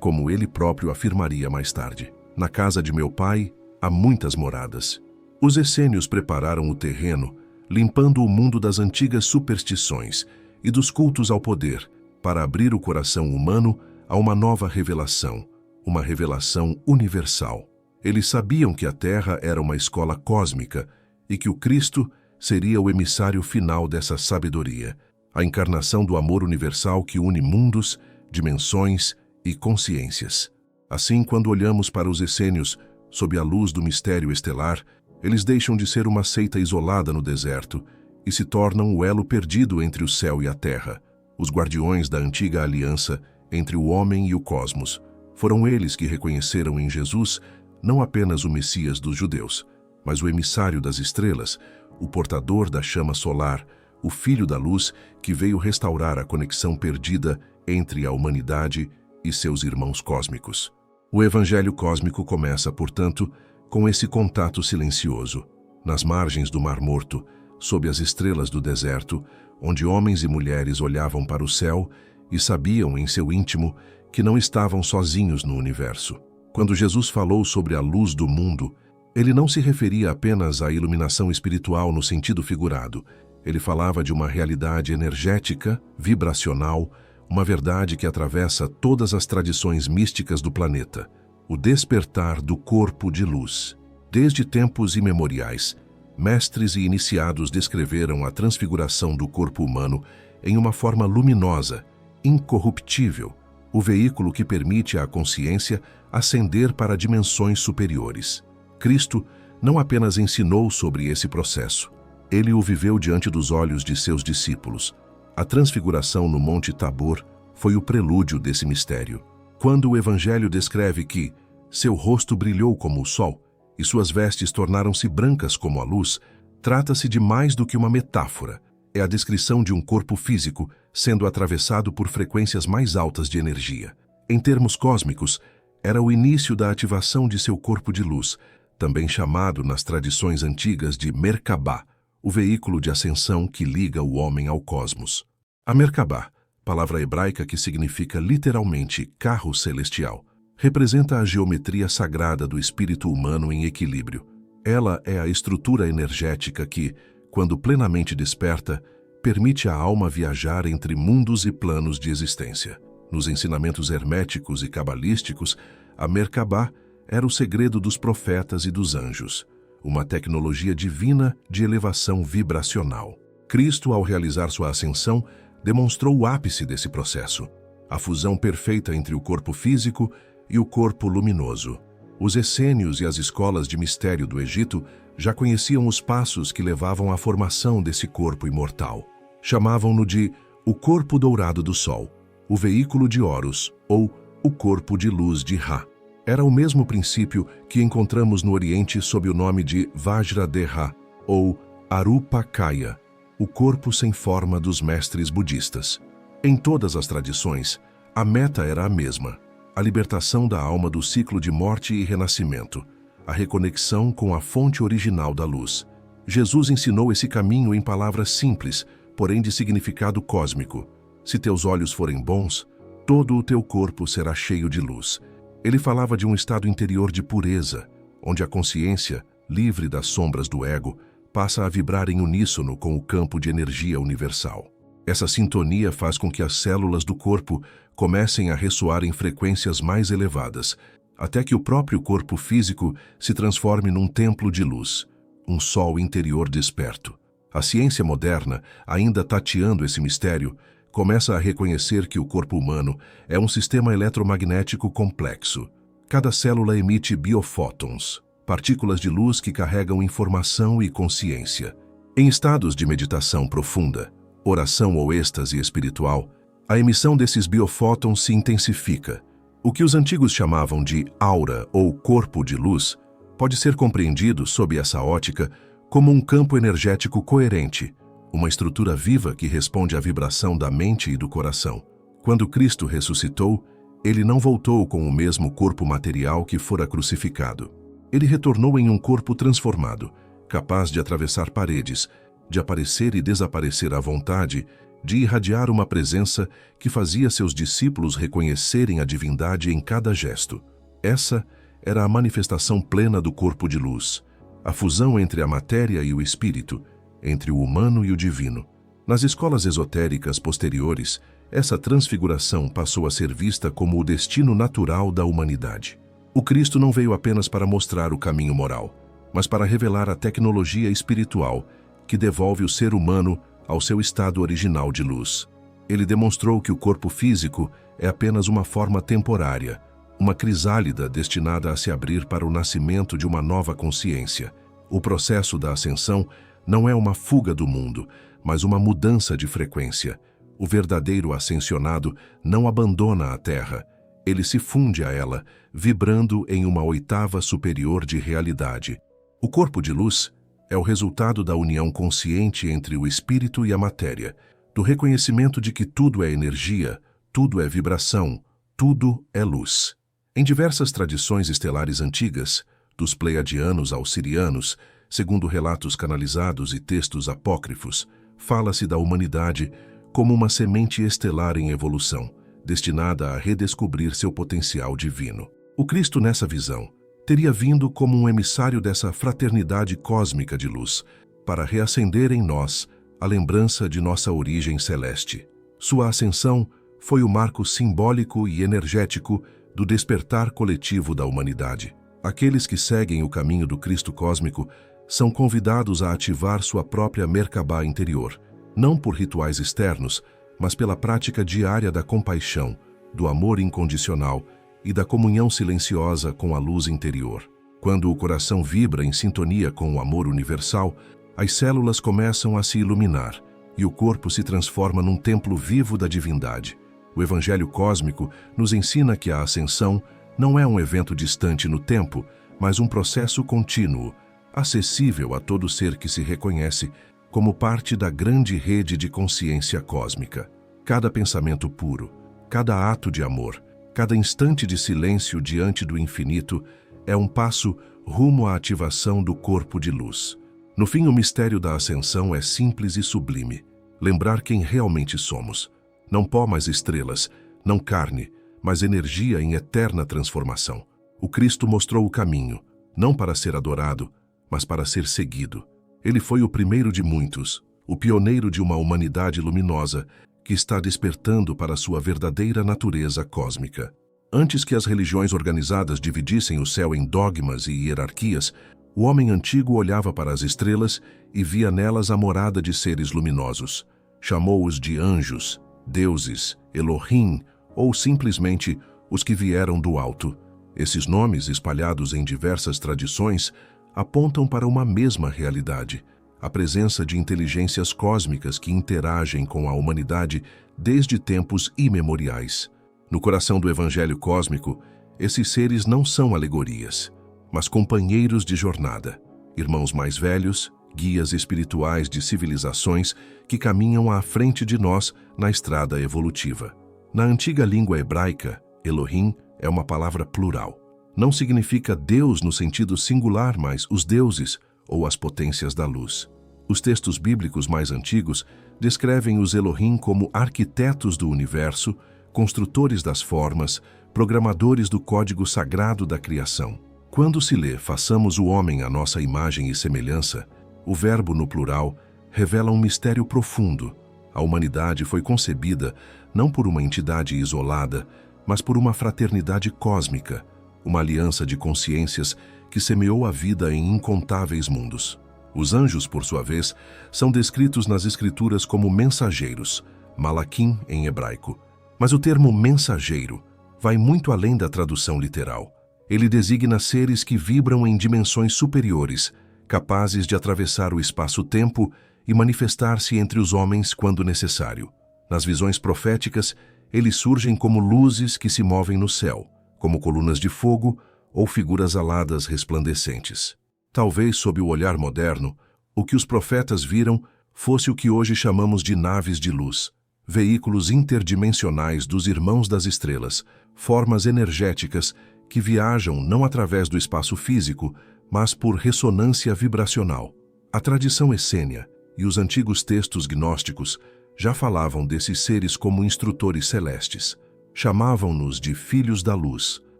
S1: como ele próprio afirmaria mais tarde. Na casa de meu pai, há muitas moradas. Os essênios prepararam o terreno, limpando o mundo das antigas superstições e dos cultos ao poder, para abrir o coração humano a uma nova revelação, uma revelação universal. Eles sabiam que a Terra era uma escola cósmica e que o Cristo seria o emissário final dessa sabedoria, a encarnação do amor universal que une mundos, dimensões e consciências. Assim, quando olhamos para os essênios sob a luz do mistério estelar, eles deixam de ser uma seita isolada no deserto e se tornam o elo perdido entre o céu e a terra, os guardiões da antiga aliança entre o homem e o cosmos. Foram eles que reconheceram em Jesus não apenas o Messias dos judeus, mas o emissário das estrelas, o portador da chama solar, o Filho da Luz que veio restaurar a conexão perdida entre a humanidade e seus irmãos cósmicos. O Evangelho cósmico começa, portanto, com esse contato silencioso, nas margens do Mar Morto, sob as estrelas do deserto, onde homens e mulheres olhavam para o céu e sabiam em seu íntimo que não estavam sozinhos no universo. Quando Jesus falou sobre a luz do mundo, ele não se referia apenas à iluminação espiritual no sentido figurado. Ele falava de uma realidade energética, vibracional, uma verdade que atravessa todas as tradições místicas do planeta, o despertar do corpo de luz. Desde tempos imemoriais, mestres e iniciados descreveram a transfiguração do corpo humano em uma forma luminosa, incorruptível, o veículo que permite à consciência ascender para dimensões superiores. Cristo não apenas ensinou sobre esse processo, ele o viveu diante dos olhos de seus discípulos. A transfiguração no Monte Tabor foi o prelúdio desse mistério. Quando o Evangelho descreve que seu rosto brilhou como o sol e suas vestes tornaram-se brancas como a luz, trata-se de mais do que uma metáfora. É a descrição de um corpo físico sendo atravessado por frequências mais altas de energia. Em termos cósmicos, era o início da ativação de seu corpo de luz, também chamado nas tradições antigas de Merkabah, o veículo de ascensão que liga o homem ao cosmos. A Merkabah, palavra hebraica que significa literalmente carro celestial, representa a geometria sagrada do espírito humano em equilíbrio. Ela é a estrutura energética que, quando plenamente desperta, permite à alma viajar entre mundos e planos de existência. Nos ensinamentos herméticos e cabalísticos, a Merkabah era o segredo dos profetas e dos anjos, uma tecnologia divina de elevação vibracional. Cristo, ao realizar sua ascensão, demonstrou o ápice desse processo, a fusão perfeita entre o corpo físico e o corpo luminoso. Os essênios e as escolas de mistério do Egito já conheciam os passos que levavam à formação desse corpo imortal. Chamavam-no de o corpo dourado do Sol, o veículo de Horus ou o corpo de luz de Ra. Era o mesmo princípio que encontramos no Oriente sob o nome de Vajradeha ou Arupakaya, o corpo sem forma dos mestres budistas. Em todas as tradições, a meta era a mesma: a libertação da alma do ciclo de morte e renascimento, a reconexão com a fonte original da luz. Jesus ensinou esse caminho em palavras simples, porém de significado cósmico. Se teus olhos forem bons, todo o teu corpo será cheio de luz. Ele falava de um estado interior de pureza, onde a consciência, livre das sombras do ego, passa a vibrar em uníssono com o campo de energia universal. Essa sintonia faz com que as células do corpo comecem a ressoar em frequências mais elevadas, até que o próprio corpo físico se transforme num templo de luz, um sol interior desperto. A ciência moderna, ainda tateando esse mistério, começa a reconhecer que o corpo humano é um sistema eletromagnético complexo. Cada célula emite biofótons, partículas de luz que carregam informação e consciência. Em estados de meditação profunda, oração ou êxtase espiritual, a emissão desses biofótons se intensifica. O que os antigos chamavam de aura ou corpo de luz pode ser compreendido, sob essa ótica, como um campo energético coerente, uma estrutura viva que responde à vibração da mente e do coração. Quando Cristo ressuscitou, ele não voltou com o mesmo corpo material que fora crucificado. Ele retornou em um corpo transformado, capaz de atravessar paredes, de aparecer e desaparecer à vontade, de irradiar uma presença que fazia seus discípulos reconhecerem a divindade em cada gesto. Essa era a manifestação plena do corpo de luz, a fusão entre a matéria e o espírito, entre o humano e o divino. Nas escolas esotéricas posteriores, essa transfiguração passou a ser vista como o destino natural da humanidade. O Cristo não veio apenas para mostrar o caminho moral, mas para revelar a tecnologia espiritual que devolve o ser humano ao seu estado original de luz. Ele demonstrou que o corpo físico é apenas uma forma temporária, uma crisálida destinada a se abrir para o nascimento de uma nova consciência. O processo da ascensão não é uma fuga do mundo, mas uma mudança de frequência. O verdadeiro ascensionado não abandona a Terra, ele se funde a ela, vibrando em uma oitava superior de realidade. O corpo de luz é o resultado da união consciente entre o espírito e a matéria, do reconhecimento de que tudo é energia, tudo é vibração, tudo é luz. Em diversas tradições estelares antigas, dos pleiadianos aos sirianos, segundo relatos canalizados e textos apócrifos, fala-se da humanidade como uma semente estelar em evolução, destinada a redescobrir seu potencial divino. O Cristo, nessa visão, teria vindo como um emissário dessa fraternidade cósmica de luz, para reacender em nós a lembrança de nossa origem celeste. Sua ascensão foi o marco simbólico e energético do despertar coletivo da humanidade. Aqueles que seguem o caminho do Cristo cósmico são convidados a ativar sua própria Merkabah interior, não por rituais externos, mas pela prática diária da compaixão, do amor incondicional e da comunhão silenciosa com a luz interior. Quando o coração vibra em sintonia com o amor universal, as células começam a se iluminar e o corpo se transforma num templo vivo da divindade. O Evangelho cósmico nos ensina que a ascensão não é um evento distante no tempo, mas um processo contínuo, acessível a todo ser que se reconhece como parte da grande rede de consciência cósmica. Cada pensamento puro, cada ato de amor, cada instante de silêncio diante do infinito é um passo rumo à ativação do corpo de luz. No fim, o mistério da ascensão é simples e sublime. Lembrar quem realmente somos. Não pó mais estrelas, não carne, mas energia em eterna transformação. O Cristo mostrou o caminho, não para ser adorado, mas para ser seguido. Ele foi o primeiro de muitos, o pioneiro de uma humanidade luminosa que está despertando para sua verdadeira natureza cósmica. Antes que as religiões organizadas dividissem o céu em dogmas e hierarquias, o homem antigo olhava para as estrelas e via nelas a morada de seres luminosos. Chamou-os de anjos, deuses, Elohim ou simplesmente os que vieram do alto. Esses nomes, espalhados em diversas tradições, apontam para uma mesma realidade, a presença de inteligências cósmicas que interagem com a humanidade desde tempos imemoriais. No coração do Evangelho cósmico, esses seres não são alegorias, mas companheiros de jornada, irmãos mais velhos, guias espirituais de civilizações que caminham à frente de nós na estrada evolutiva. Na antiga língua hebraica, Elohim é uma palavra plural. Não significa Deus no sentido singular, mas os deuses ou as potências da luz. Os textos bíblicos mais antigos descrevem os Elohim como arquitetos do universo, construtores das formas, programadores do código sagrado da criação. Quando se lê "façamos o homem à nossa imagem e semelhança", o verbo no plural revela um mistério profundo. A humanidade foi concebida não por uma entidade isolada, mas por uma fraternidade cósmica, uma aliança de consciências que semeou a vida em incontáveis mundos. Os anjos, por sua vez, são descritos nas escrituras como mensageiros, malaquim em hebraico. Mas o termo mensageiro vai muito além da tradução literal. Ele designa seres que vibram em dimensões superiores, capazes de atravessar o espaço-tempo e manifestar-se entre os homens quando necessário. Nas visões proféticas, eles surgem como luzes que se movem no céu, como colunas de fogo ou figuras aladas resplandecentes. Talvez, sob o olhar moderno, o que os profetas viram fosse o que hoje chamamos de naves de luz, veículos interdimensionais dos irmãos das estrelas, formas energéticas que viajam não através do espaço físico, mas por ressonância vibracional. A tradição essênia e os antigos textos gnósticos já falavam desses seres como instrutores celestes. Chamavam-nos de filhos da luz,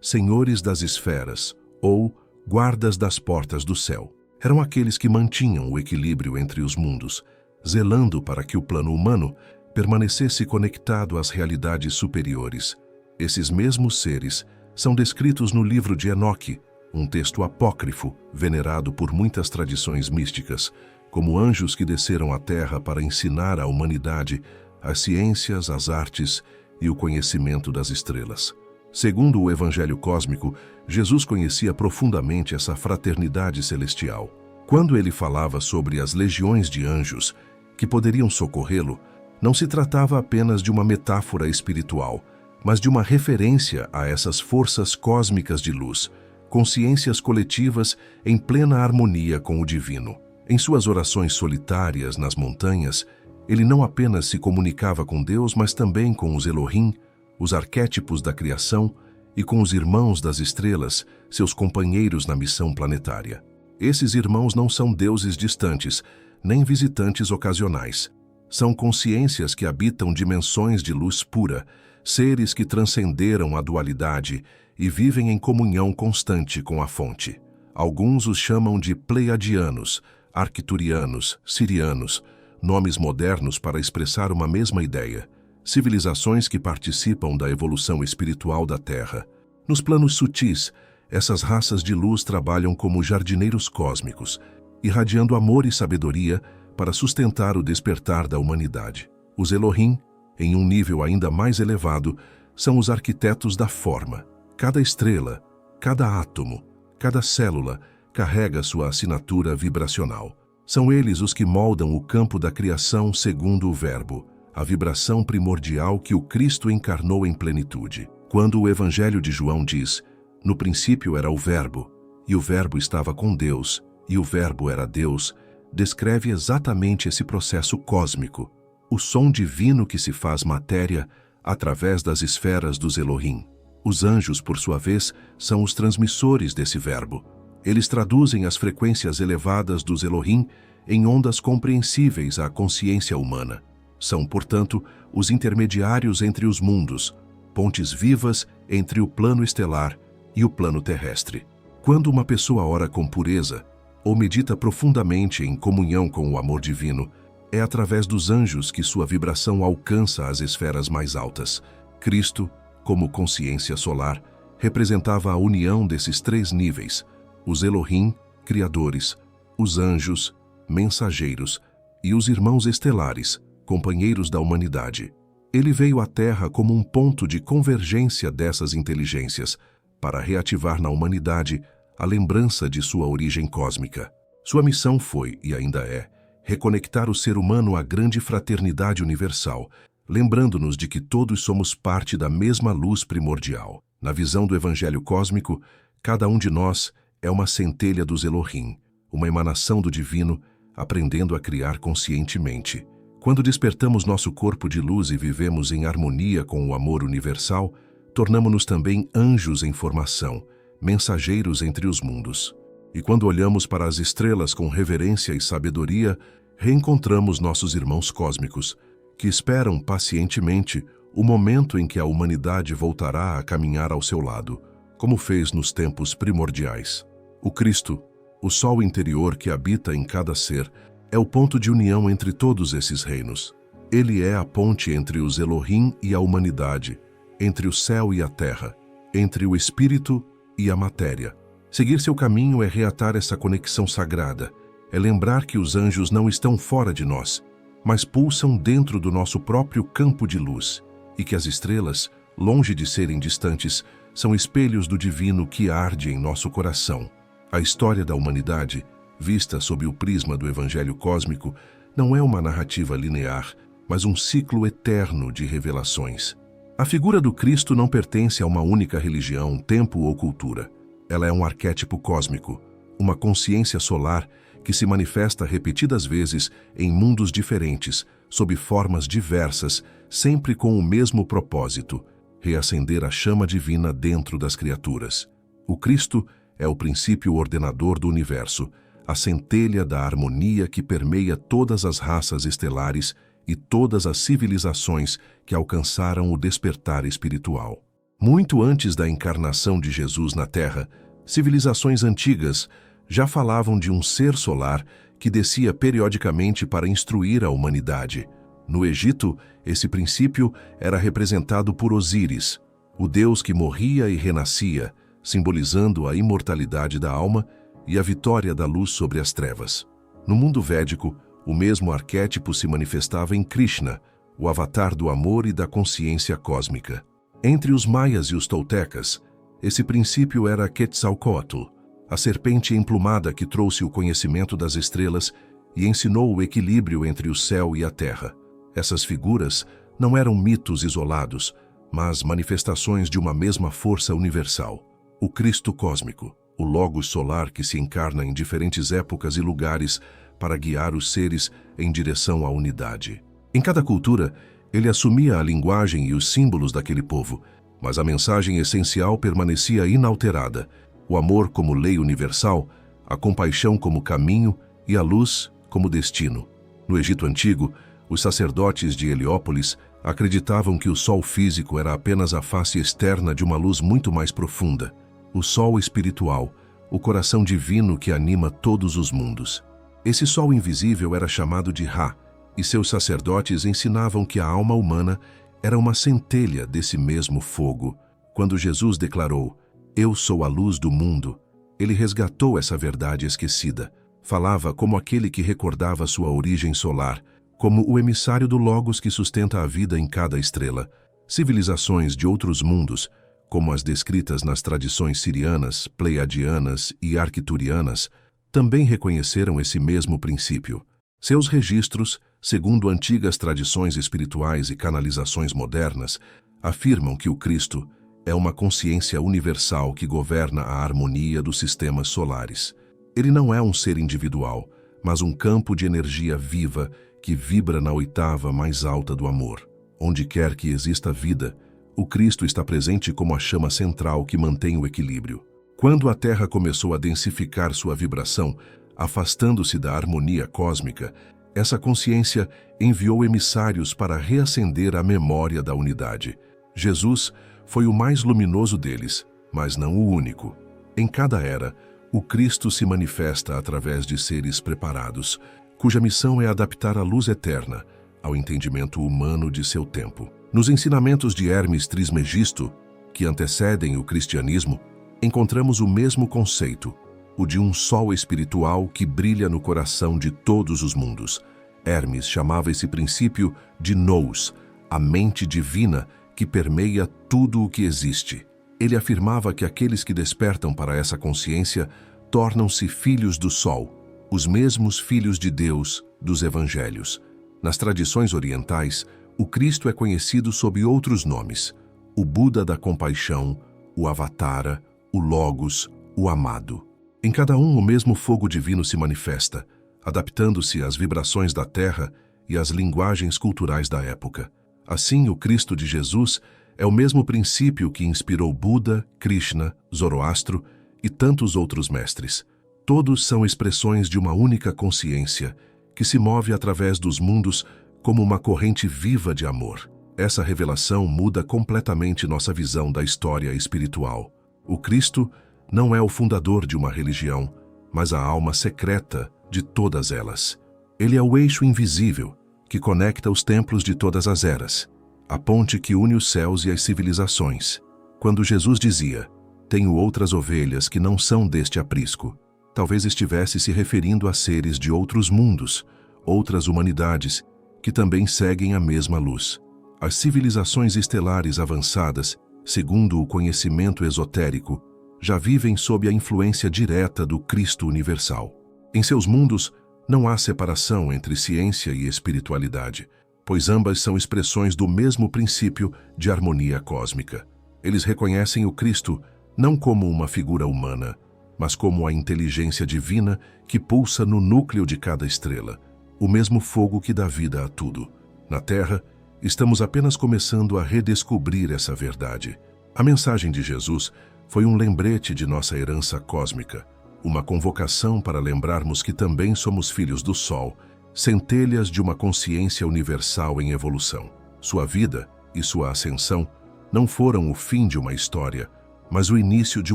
S1: senhores das esferas ou guardas das portas do céu. Eram aqueles que mantinham o equilíbrio entre os mundos, zelando para que o plano humano permanecesse conectado às realidades superiores. Esses mesmos seres são descritos no livro de Enoque, um texto apócrifo venerado por muitas tradições místicas, como anjos que desceram à Terra para ensinar à humanidade as ciências, as artes e o conhecimento das estrelas. Segundo o Evangelho Cósmico, Jesus conhecia profundamente essa fraternidade celestial. Quando ele falava sobre as legiões de anjos que poderiam socorrê-lo, não se tratava apenas de uma metáfora espiritual, mas de uma referência a essas forças cósmicas de luz, consciências coletivas em plena harmonia com o divino. Em suas orações solitárias nas montanhas, ele não apenas se comunicava com Deus, mas também com os Elohim, os arquétipos da criação, e com os irmãos das estrelas, seus companheiros na missão planetária. Esses irmãos não são deuses distantes, nem visitantes ocasionais. São consciências que habitam dimensões de luz pura, seres que transcenderam a dualidade e vivem em comunhão constante com a fonte. Alguns os chamam de pleiadianos, arcturianos, sirianos, nomes modernos para expressar uma mesma ideia. Civilizações que participam da evolução espiritual da Terra. Nos planos sutis, essas raças de luz trabalham como jardineiros cósmicos, irradiando amor e sabedoria para sustentar o despertar da humanidade. Os Elohim, em um nível ainda mais elevado, são os arquitetos da forma. Cada estrela, cada átomo, cada célula carrega sua assinatura vibracional. São eles os que moldam o campo da criação segundo o Verbo, a vibração primordial que o Cristo encarnou em plenitude. Quando o Evangelho de João diz: "No princípio era o Verbo, e o Verbo estava com Deus, e o Verbo era Deus", descreve exatamente esse processo cósmico, o som divino que se faz matéria através das esferas dos Elohim. Os anjos, por sua vez, são os transmissores desse Verbo. Eles traduzem as frequências elevadas dos Elohim em ondas compreensíveis à consciência humana. São, portanto, os intermediários entre os mundos, pontes vivas entre o plano estelar e o plano terrestre. Quando uma pessoa ora com pureza ou medita profundamente em comunhão com o amor divino, é através dos anjos que sua vibração alcança as esferas mais altas. Cristo, como consciência solar, representava a união desses três níveis: os Elohim, criadores, os anjos, mensageiros, e os irmãos estelares, companheiros da humanidade. Ele veio à Terra como um ponto de convergência dessas inteligências, para reativar na humanidade a lembrança de sua origem cósmica. Sua missão foi, e ainda é, reconectar o ser humano à grande fraternidade universal, lembrando-nos de que todos somos parte da mesma luz primordial. Na visão do Evangelho Cósmico, cada um de nós é uma centelha dos Elohim, uma emanação do divino, aprendendo a criar conscientemente. Quando despertamos nosso corpo de luz e vivemos em harmonia com o amor universal, tornamo-nos também anjos em formação, mensageiros entre os mundos. E quando olhamos para as estrelas com reverência e sabedoria, reencontramos nossos irmãos cósmicos, que esperam pacientemente o momento em que a humanidade voltará a caminhar ao seu lado, como fez nos tempos primordiais. O Cristo, o sol interior que habita em cada ser, é o ponto de união entre todos esses reinos. Ele é a ponte entre os Elohim e a humanidade, entre o céu e a terra, entre o espírito e a matéria. Seguir seu caminho é reatar essa conexão sagrada, é lembrar que os anjos não estão fora de nós, mas pulsam dentro do nosso próprio campo de luz, e que as estrelas, longe de serem distantes, são espelhos do divino que arde em nosso coração. A história da humanidade, vista sob o prisma do Evangelho Cósmico, não é uma narrativa linear, mas um ciclo eterno de revelações. A figura do Cristo não pertence a uma única religião, tempo ou cultura. Ela é um arquétipo cósmico, uma consciência solar que se manifesta repetidas vezes em mundos diferentes, sob formas diversas, sempre com o mesmo propósito: reacender a chama divina dentro das criaturas. O Cristo é o princípio ordenador do universo, a centelha da harmonia que permeia todas as raças estelares e todas as civilizações que alcançaram o despertar espiritual. Muito antes da encarnação de Jesus na Terra, civilizações antigas já falavam de um ser solar que descia periodicamente para instruir a humanidade. No Egito, esse princípio era representado por Osíris, o deus que morria e renascia, simbolizando a imortalidade da alma e a vitória da luz sobre as trevas. No mundo védico, o mesmo arquétipo se manifestava em Krishna, o avatar do amor e da consciência cósmica. Entre os maias e os toltecas, esse princípio era Quetzalcóatl, a serpente emplumada que trouxe o conhecimento das estrelas e ensinou o equilíbrio entre o céu e a terra. Essas figuras não eram mitos isolados, mas manifestações de uma mesma força universal. O Cristo cósmico, o Logos solar que se encarna em diferentes épocas e lugares para guiar os seres em direção à unidade. Em cada cultura, ele assumia a linguagem e os símbolos daquele povo, mas a mensagem essencial permanecia inalterada: o amor como lei universal, a compaixão como caminho e a luz como destino. No Egito Antigo, os sacerdotes de Heliópolis acreditavam que o sol físico era apenas a face externa de uma luz muito mais profunda, o sol espiritual, o coração divino que anima todos os mundos. Esse sol invisível era chamado de Ra, e seus sacerdotes ensinavam que a alma humana era uma centelha desse mesmo fogo. Quando Jesus declarou: "Eu sou a luz do mundo", ele resgatou essa verdade esquecida. Falava como aquele que recordava sua origem solar, como o emissário do Logos que sustenta a vida em cada estrela. Civilizações de outros mundos, como as descritas nas tradições sirianas, pleiadianas e arcturianas, também reconheceram esse mesmo princípio. Seus registros, segundo antigas tradições espirituais e canalizações modernas, afirmam que o Cristo é uma consciência universal que governa a harmonia dos sistemas solares. Ele não é um ser individual, mas um campo de energia viva que vibra na oitava mais alta do amor. Onde quer que exista vida, o Cristo está presente como a chama central que mantém o equilíbrio. Quando a Terra começou a densificar sua vibração, afastando-se da harmonia cósmica, essa consciência enviou emissários para reacender a memória da unidade. Jesus foi o mais luminoso deles, mas não o único. Em cada era, o Cristo se manifesta através de seres preparados, cuja missão é adaptar a luz eterna ao entendimento humano de seu tempo. Nos ensinamentos de Hermes Trismegisto, que antecedem o cristianismo, encontramos o mesmo conceito, o de um sol espiritual que brilha no coração de todos os mundos. Hermes chamava esse princípio de nous, a mente divina que permeia tudo o que existe. Ele afirmava que aqueles que despertam para essa consciência tornam-se filhos do sol, os mesmos filhos de Deus dos evangelhos. Nas tradições orientais, o Cristo é conhecido sob outros nomes: o Buda da compaixão, o Avatara, o Logos, o Amado. Em cada um, o mesmo fogo divino se manifesta, adaptando-se às vibrações da Terra e às linguagens culturais da época. Assim, o Cristo de Jesus é o mesmo princípio que inspirou Buda, Krishna, Zoroastro e tantos outros mestres. Todos são expressões de uma única consciência, que se move através dos mundos como uma corrente viva de amor. Essa revelação muda completamente nossa visão da história espiritual. O Cristo não é o fundador de uma religião, mas a alma secreta de todas elas. Ele é o eixo invisível que conecta os templos de todas as eras, a ponte que une os céus e as civilizações. Quando Jesus dizia: "Tenho outras ovelhas que não são deste aprisco", talvez estivesse se referindo a seres de outros mundos, outras humanidades, que também seguem a mesma luz. As civilizações estelares avançadas, segundo o conhecimento esotérico, já vivem sob a influência direta do Cristo universal. Em seus mundos, não há separação entre ciência e espiritualidade, pois ambas são expressões do mesmo princípio de harmonia cósmica. Eles reconhecem o Cristo não como uma figura humana, mas como a inteligência divina que pulsa no núcleo de cada estrela, o mesmo fogo que dá vida a tudo. Na Terra, Estamos apenas começando a redescobrir essa verdade. A mensagem de Jesus foi um lembrete de nossa herança cósmica, uma convocação para lembrarmos que também somos filhos do Sol, centelhas de uma consciência universal em evolução. Sua vida e sua ascensão não foram o fim de uma história, mas o início de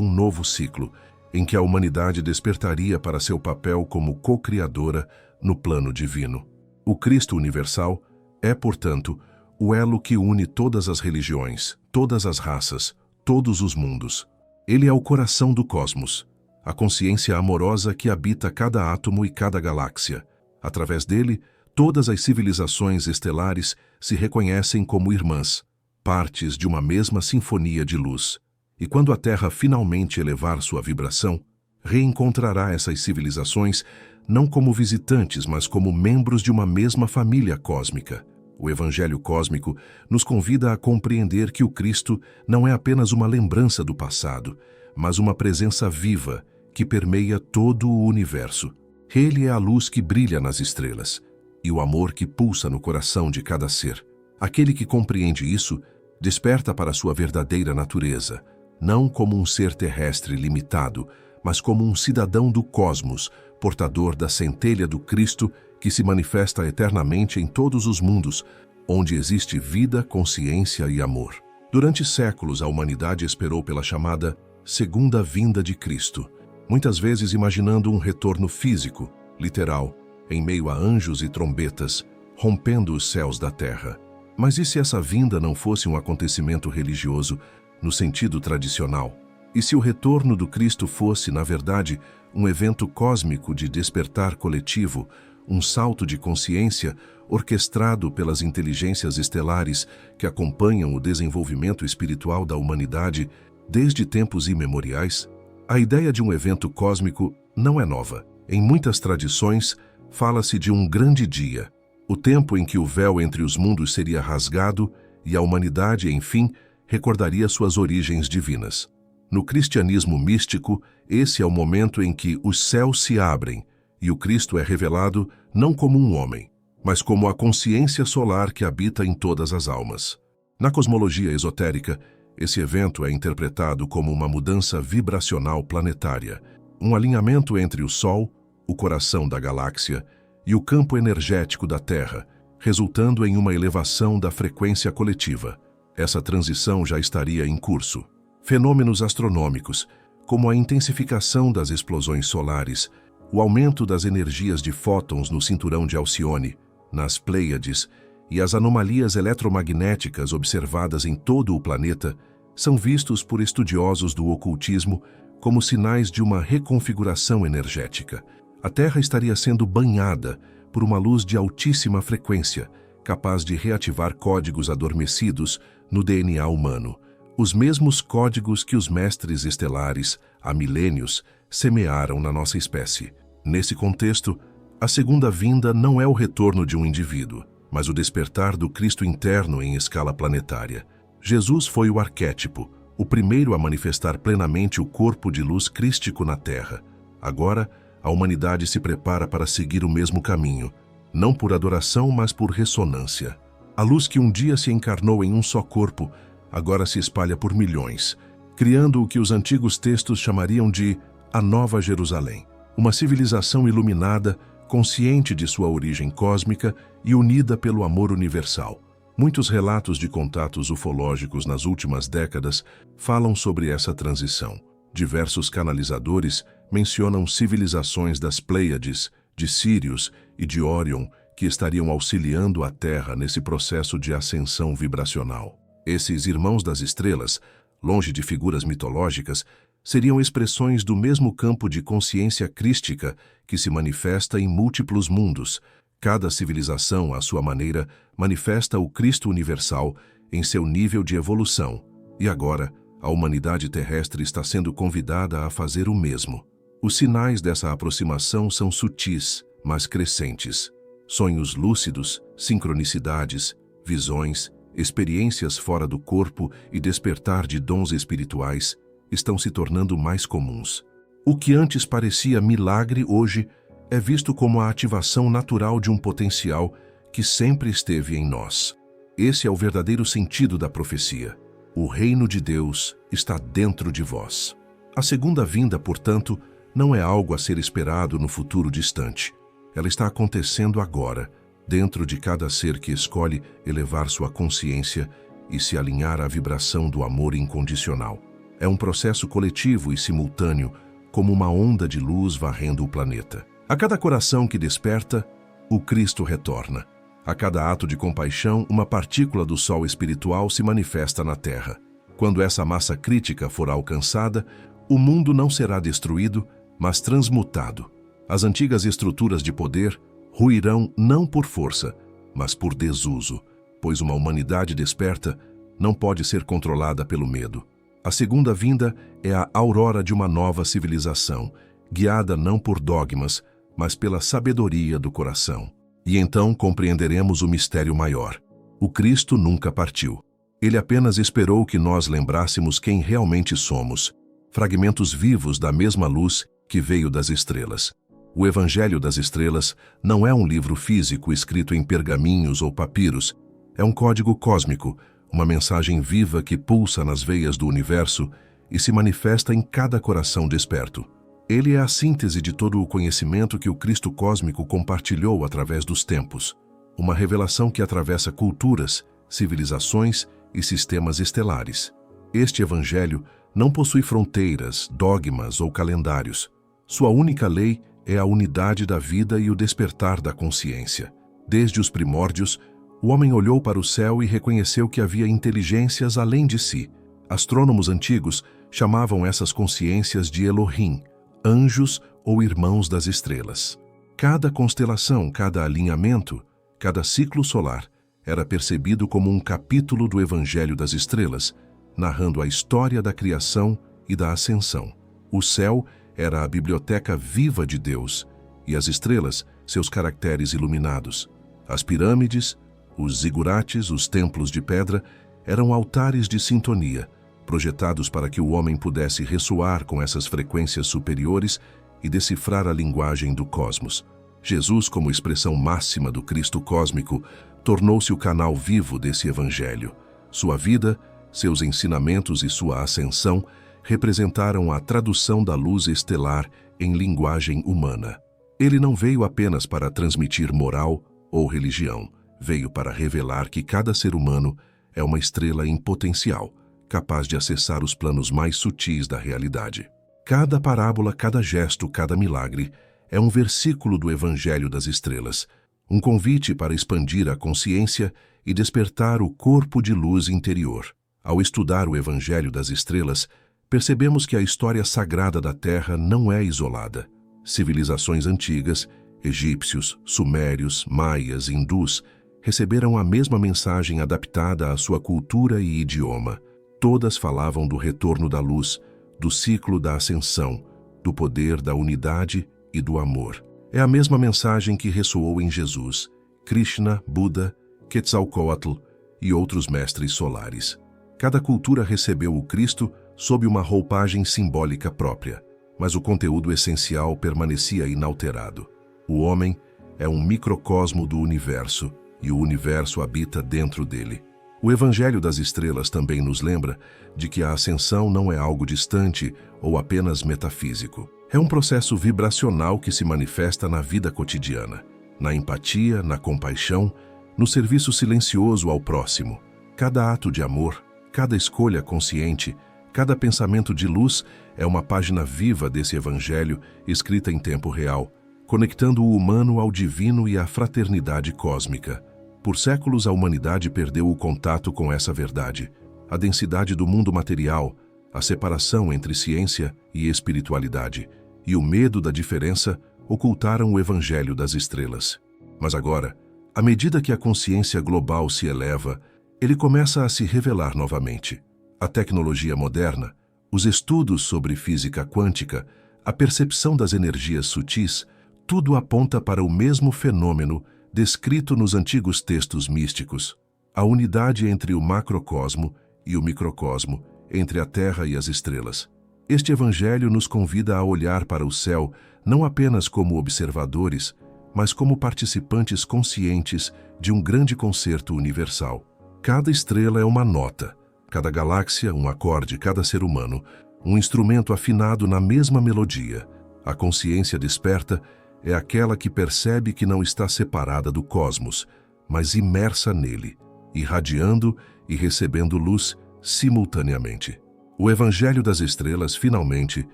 S1: um novo ciclo, em que a humanidade despertaria para seu papel como co-criadora no plano divino. O Cristo universal é, portanto, o elo que une todas as religiões, todas as raças, todos os mundos. Ele é o coração do cosmos, a consciência amorosa que habita cada átomo e cada galáxia. Através dele, todas as civilizações estelares se reconhecem como irmãs, partes de uma mesma sinfonia de luz. E quando a Terra finalmente elevar sua vibração, reencontrará essas civilizações não como visitantes, mas como membros de uma mesma família cósmica. O Evangelho cósmico nos convida a compreender que o Cristo não é apenas uma lembrança do passado, mas uma presença viva que permeia todo o universo. Ele é a luz que brilha nas estrelas e o amor que pulsa no coração de cada ser. Aquele que compreende isso desperta para sua verdadeira natureza, não como um ser terrestre limitado, mas como um cidadão do cosmos, portador da centelha do Cristo que se manifesta eternamente em todos os mundos, onde existe vida, consciência e amor. Durante séculos, a humanidade esperou pela chamada segunda vinda de Cristo, muitas vezes imaginando um retorno físico, literal, em meio a anjos e trombetas, rompendo os céus da terra. Mas e se essa vinda não fosse um acontecimento religioso, no sentido tradicional? E se o retorno do Cristo fosse, na verdade, um evento cósmico de despertar coletivo, um salto de consciência orquestrado pelas inteligências estelares que acompanham o desenvolvimento espiritual da humanidade desde tempos imemoriais? A ideia de um evento cósmico não é nova. Em muitas tradições, fala-se de um grande dia, o tempo em que o véu entre os mundos seria rasgado e a humanidade, enfim, recordaria suas origens divinas. No cristianismo místico, esse é o momento em que os céus se abrem e o Cristo é revelado não como um homem, mas como a consciência solar que habita em todas as almas. Na cosmologia esotérica, esse evento é interpretado como uma mudança vibracional planetária, um alinhamento entre o Sol, o coração da galáxia, e o campo energético da Terra, resultando em uma elevação da frequência coletiva. Essa transição já estaria em curso. Fenômenos astronômicos, como a intensificação das explosões solares, o aumento das energias de fótons no cinturão de Alcione, nas Pleiades, e as anomalias eletromagnéticas observadas em todo o planeta, são vistos por estudiosos do ocultismo como sinais de uma reconfiguração energética. A Terra estaria sendo banhada por uma luz de altíssima frequência, capaz de reativar códigos adormecidos no DNA humano, os mesmos códigos que os mestres estelares, há milênios, semearam na nossa espécie. Nesse contexto, a segunda vinda não é o retorno de um indivíduo, mas o despertar do Cristo interno em escala planetária. Jesus foi o arquétipo, o primeiro a manifestar plenamente o corpo de luz crístico na Terra. Agora, a humanidade se prepara para seguir o mesmo caminho, não por adoração, mas por ressonância. A luz que um dia se encarnou em um só corpo, agora se espalha por milhões, criando o que os antigos textos chamariam de a Nova Jerusalém, uma civilização iluminada, consciente de sua origem cósmica e unida pelo amor universal. Muitos relatos de contatos ufológicos nas últimas décadas falam sobre essa transição. Diversos canalizadores mencionam civilizações das Pleiades, de Sírios e de Órion que estariam auxiliando a Terra nesse processo de ascensão vibracional. Esses irmãos das estrelas, longe de figuras mitológicas, seriam expressões do mesmo campo de consciência crística que se manifesta em múltiplos mundos. Cada civilização, à sua maneira, manifesta o Cristo universal em seu nível de evolução. E agora, a humanidade terrestre está sendo convidada a fazer o mesmo. Os sinais dessa aproximação são sutis, mas crescentes. Sonhos lúcidos, sincronicidades, visões, experiências fora do corpo e despertar de dons espirituais estão se tornando mais comuns. O que antes parecia milagre hoje é visto como a ativação natural de um potencial que sempre esteve em nós. Esse é o verdadeiro sentido da profecia. O reino de Deus está dentro de vós. A segunda vinda, portanto, não é algo a ser esperado no futuro distante. Ela está acontecendo agora, dentro de cada ser que escolhe elevar sua consciência e se alinhar à vibração do amor incondicional. É um processo coletivo e simultâneo, como uma onda de luz varrendo o planeta. A cada coração que desperta, o Cristo retorna. A cada ato de compaixão, uma partícula do sol espiritual se manifesta na Terra. Quando essa massa crítica for alcançada, o mundo não será destruído, mas transmutado. As antigas estruturas de poder ruirão não por força, mas por desuso, pois uma humanidade desperta não pode ser controlada pelo medo. A segunda vinda é a aurora de uma nova civilização, guiada não por dogmas, mas pela sabedoria do coração. E então compreenderemos o mistério maior. O Cristo nunca partiu. Ele apenas esperou que nós lembrássemos quem realmente somos, fragmentos vivos da mesma luz que veio das estrelas. O Evangelho das Estrelas não é um livro físico escrito em pergaminhos ou papiros. É um código cósmico, uma mensagem viva que pulsa nas veias do universo e se manifesta em cada coração desperto. Ele é a síntese de todo o conhecimento que o Cristo cósmico compartilhou através dos tempos. Uma revelação que atravessa culturas, civilizações e sistemas estelares. Este Evangelho não possui fronteiras, dogmas ou calendários. Sua única lei é a unidade da vida e o despertar da consciência. Desde os primórdios, o homem olhou para o céu e reconheceu que havia inteligências além de si. Astrônomos antigos chamavam essas consciências de Elohim, anjos ou irmãos das estrelas. Cada constelação, cada alinhamento, cada ciclo solar era percebido como um capítulo do Evangelho das Estrelas, narrando a história da criação e da ascensão. O céu era a biblioteca viva de Deus, e as estrelas, seus caracteres iluminados. As pirâmides, os zigurates, os templos de pedra, eram altares de sintonia, projetados para que o homem pudesse ressoar com essas frequências superiores e decifrar a linguagem do cosmos. Jesus, como expressão máxima do Cristo cósmico, tornou-se o canal vivo desse Evangelho. Sua vida, seus ensinamentos e sua ascensão representaram a tradução da luz estelar em linguagem humana. Ele não veio apenas para transmitir moral ou religião, veio para revelar que cada ser humano é uma estrela em potencial, capaz de acessar os planos mais sutis da realidade. Cada parábola, cada gesto, cada milagre é um versículo do Evangelho das Estrelas, um convite para expandir a consciência e despertar o corpo de luz interior. Ao estudar o Evangelho das Estrelas, percebemos que a história sagrada da Terra não é isolada. Civilizações antigas, egípcios, sumérios, maias, hindus, receberam a mesma mensagem adaptada à sua cultura e idioma. Todas falavam do retorno da luz, do ciclo da ascensão, do poder da unidade e do amor. É a mesma mensagem que ressoou em Jesus, Krishna, Buda, Quetzalcóatl e outros mestres solares. Cada cultura recebeu o Cristo sob uma roupagem simbólica própria, mas o conteúdo essencial permanecia inalterado. O homem é um microcosmo do universo, e o universo habita dentro dele. O Evangelho das Estrelas também nos lembra de que a ascensão não é algo distante ou apenas metafísico. É um processo vibracional que se manifesta na vida cotidiana, na empatia, na compaixão, no serviço silencioso ao próximo. Cada ato de amor, cada escolha consciente, cada pensamento de luz é uma página viva desse Evangelho escrita em tempo real, conectando o humano ao divino e à fraternidade cósmica. Por séculos, a humanidade perdeu o contato com essa verdade. A densidade do mundo material, a separação entre ciência e espiritualidade e o medo da diferença ocultaram o Evangelho das Estrelas. Mas agora, à medida que a consciência global se eleva, ele começa a se revelar novamente. A tecnologia moderna, os estudos sobre física quântica, a percepção das energias sutis, tudo aponta para o mesmo fenômeno descrito nos antigos textos místicos, a unidade entre o macrocosmo e o microcosmo, entre a Terra e as estrelas. Este Evangelho nos convida a olhar para o céu não apenas como observadores, mas como participantes conscientes de um grande concerto universal. Cada estrela é uma nota, cada galáxia um acorde, cada ser humano um instrumento afinado na mesma melodia. A consciência desperta é aquela que percebe que não está separada do cosmos, mas imersa nele, irradiando e recebendo luz simultaneamente. O Evangelho das Estrelas, finalmente,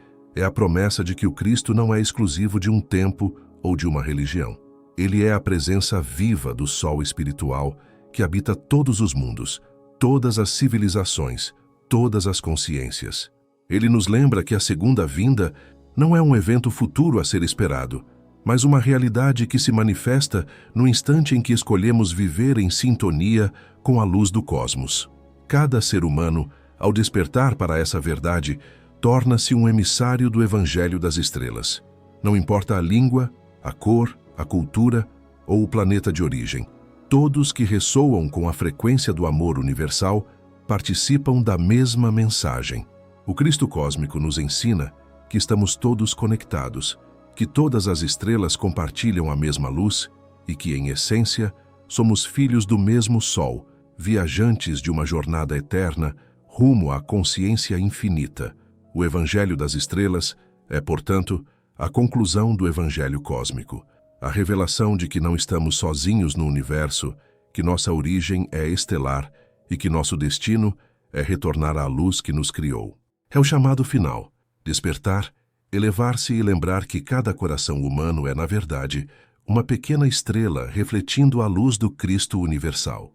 S1: é a promessa de que o Cristo não é exclusivo de um tempo ou de uma religião. Ele é a presença viva do Sol espiritual que habita todos os mundos, todas as civilizações, todas as consciências. Ele nos lembra que a segunda vinda não é um evento futuro a ser esperado, mas uma realidade que se manifesta no instante em que escolhemos viver em sintonia com a luz do cosmos. Cada ser humano, ao despertar para essa verdade, torna-se um emissário do Evangelho das Estrelas. Não importa a língua, a cor, a cultura ou o planeta de origem, todos que ressoam com a frequência do amor universal participam da mesma mensagem. O Cristo cósmico nos ensina que estamos todos conectados, que todas as estrelas compartilham a mesma luz e que, em essência, somos filhos do mesmo Sol, viajantes de uma jornada eterna rumo à consciência infinita. O Evangelho das Estrelas é, portanto, a conclusão do Evangelho cósmico, a revelação de que não estamos sozinhos no universo, que nossa origem é estelar e que nosso destino é retornar à luz que nos criou. É o chamado final: despertar, elevar-se e lembrar que cada coração humano é, na verdade, uma pequena estrela refletindo a luz do Cristo universal.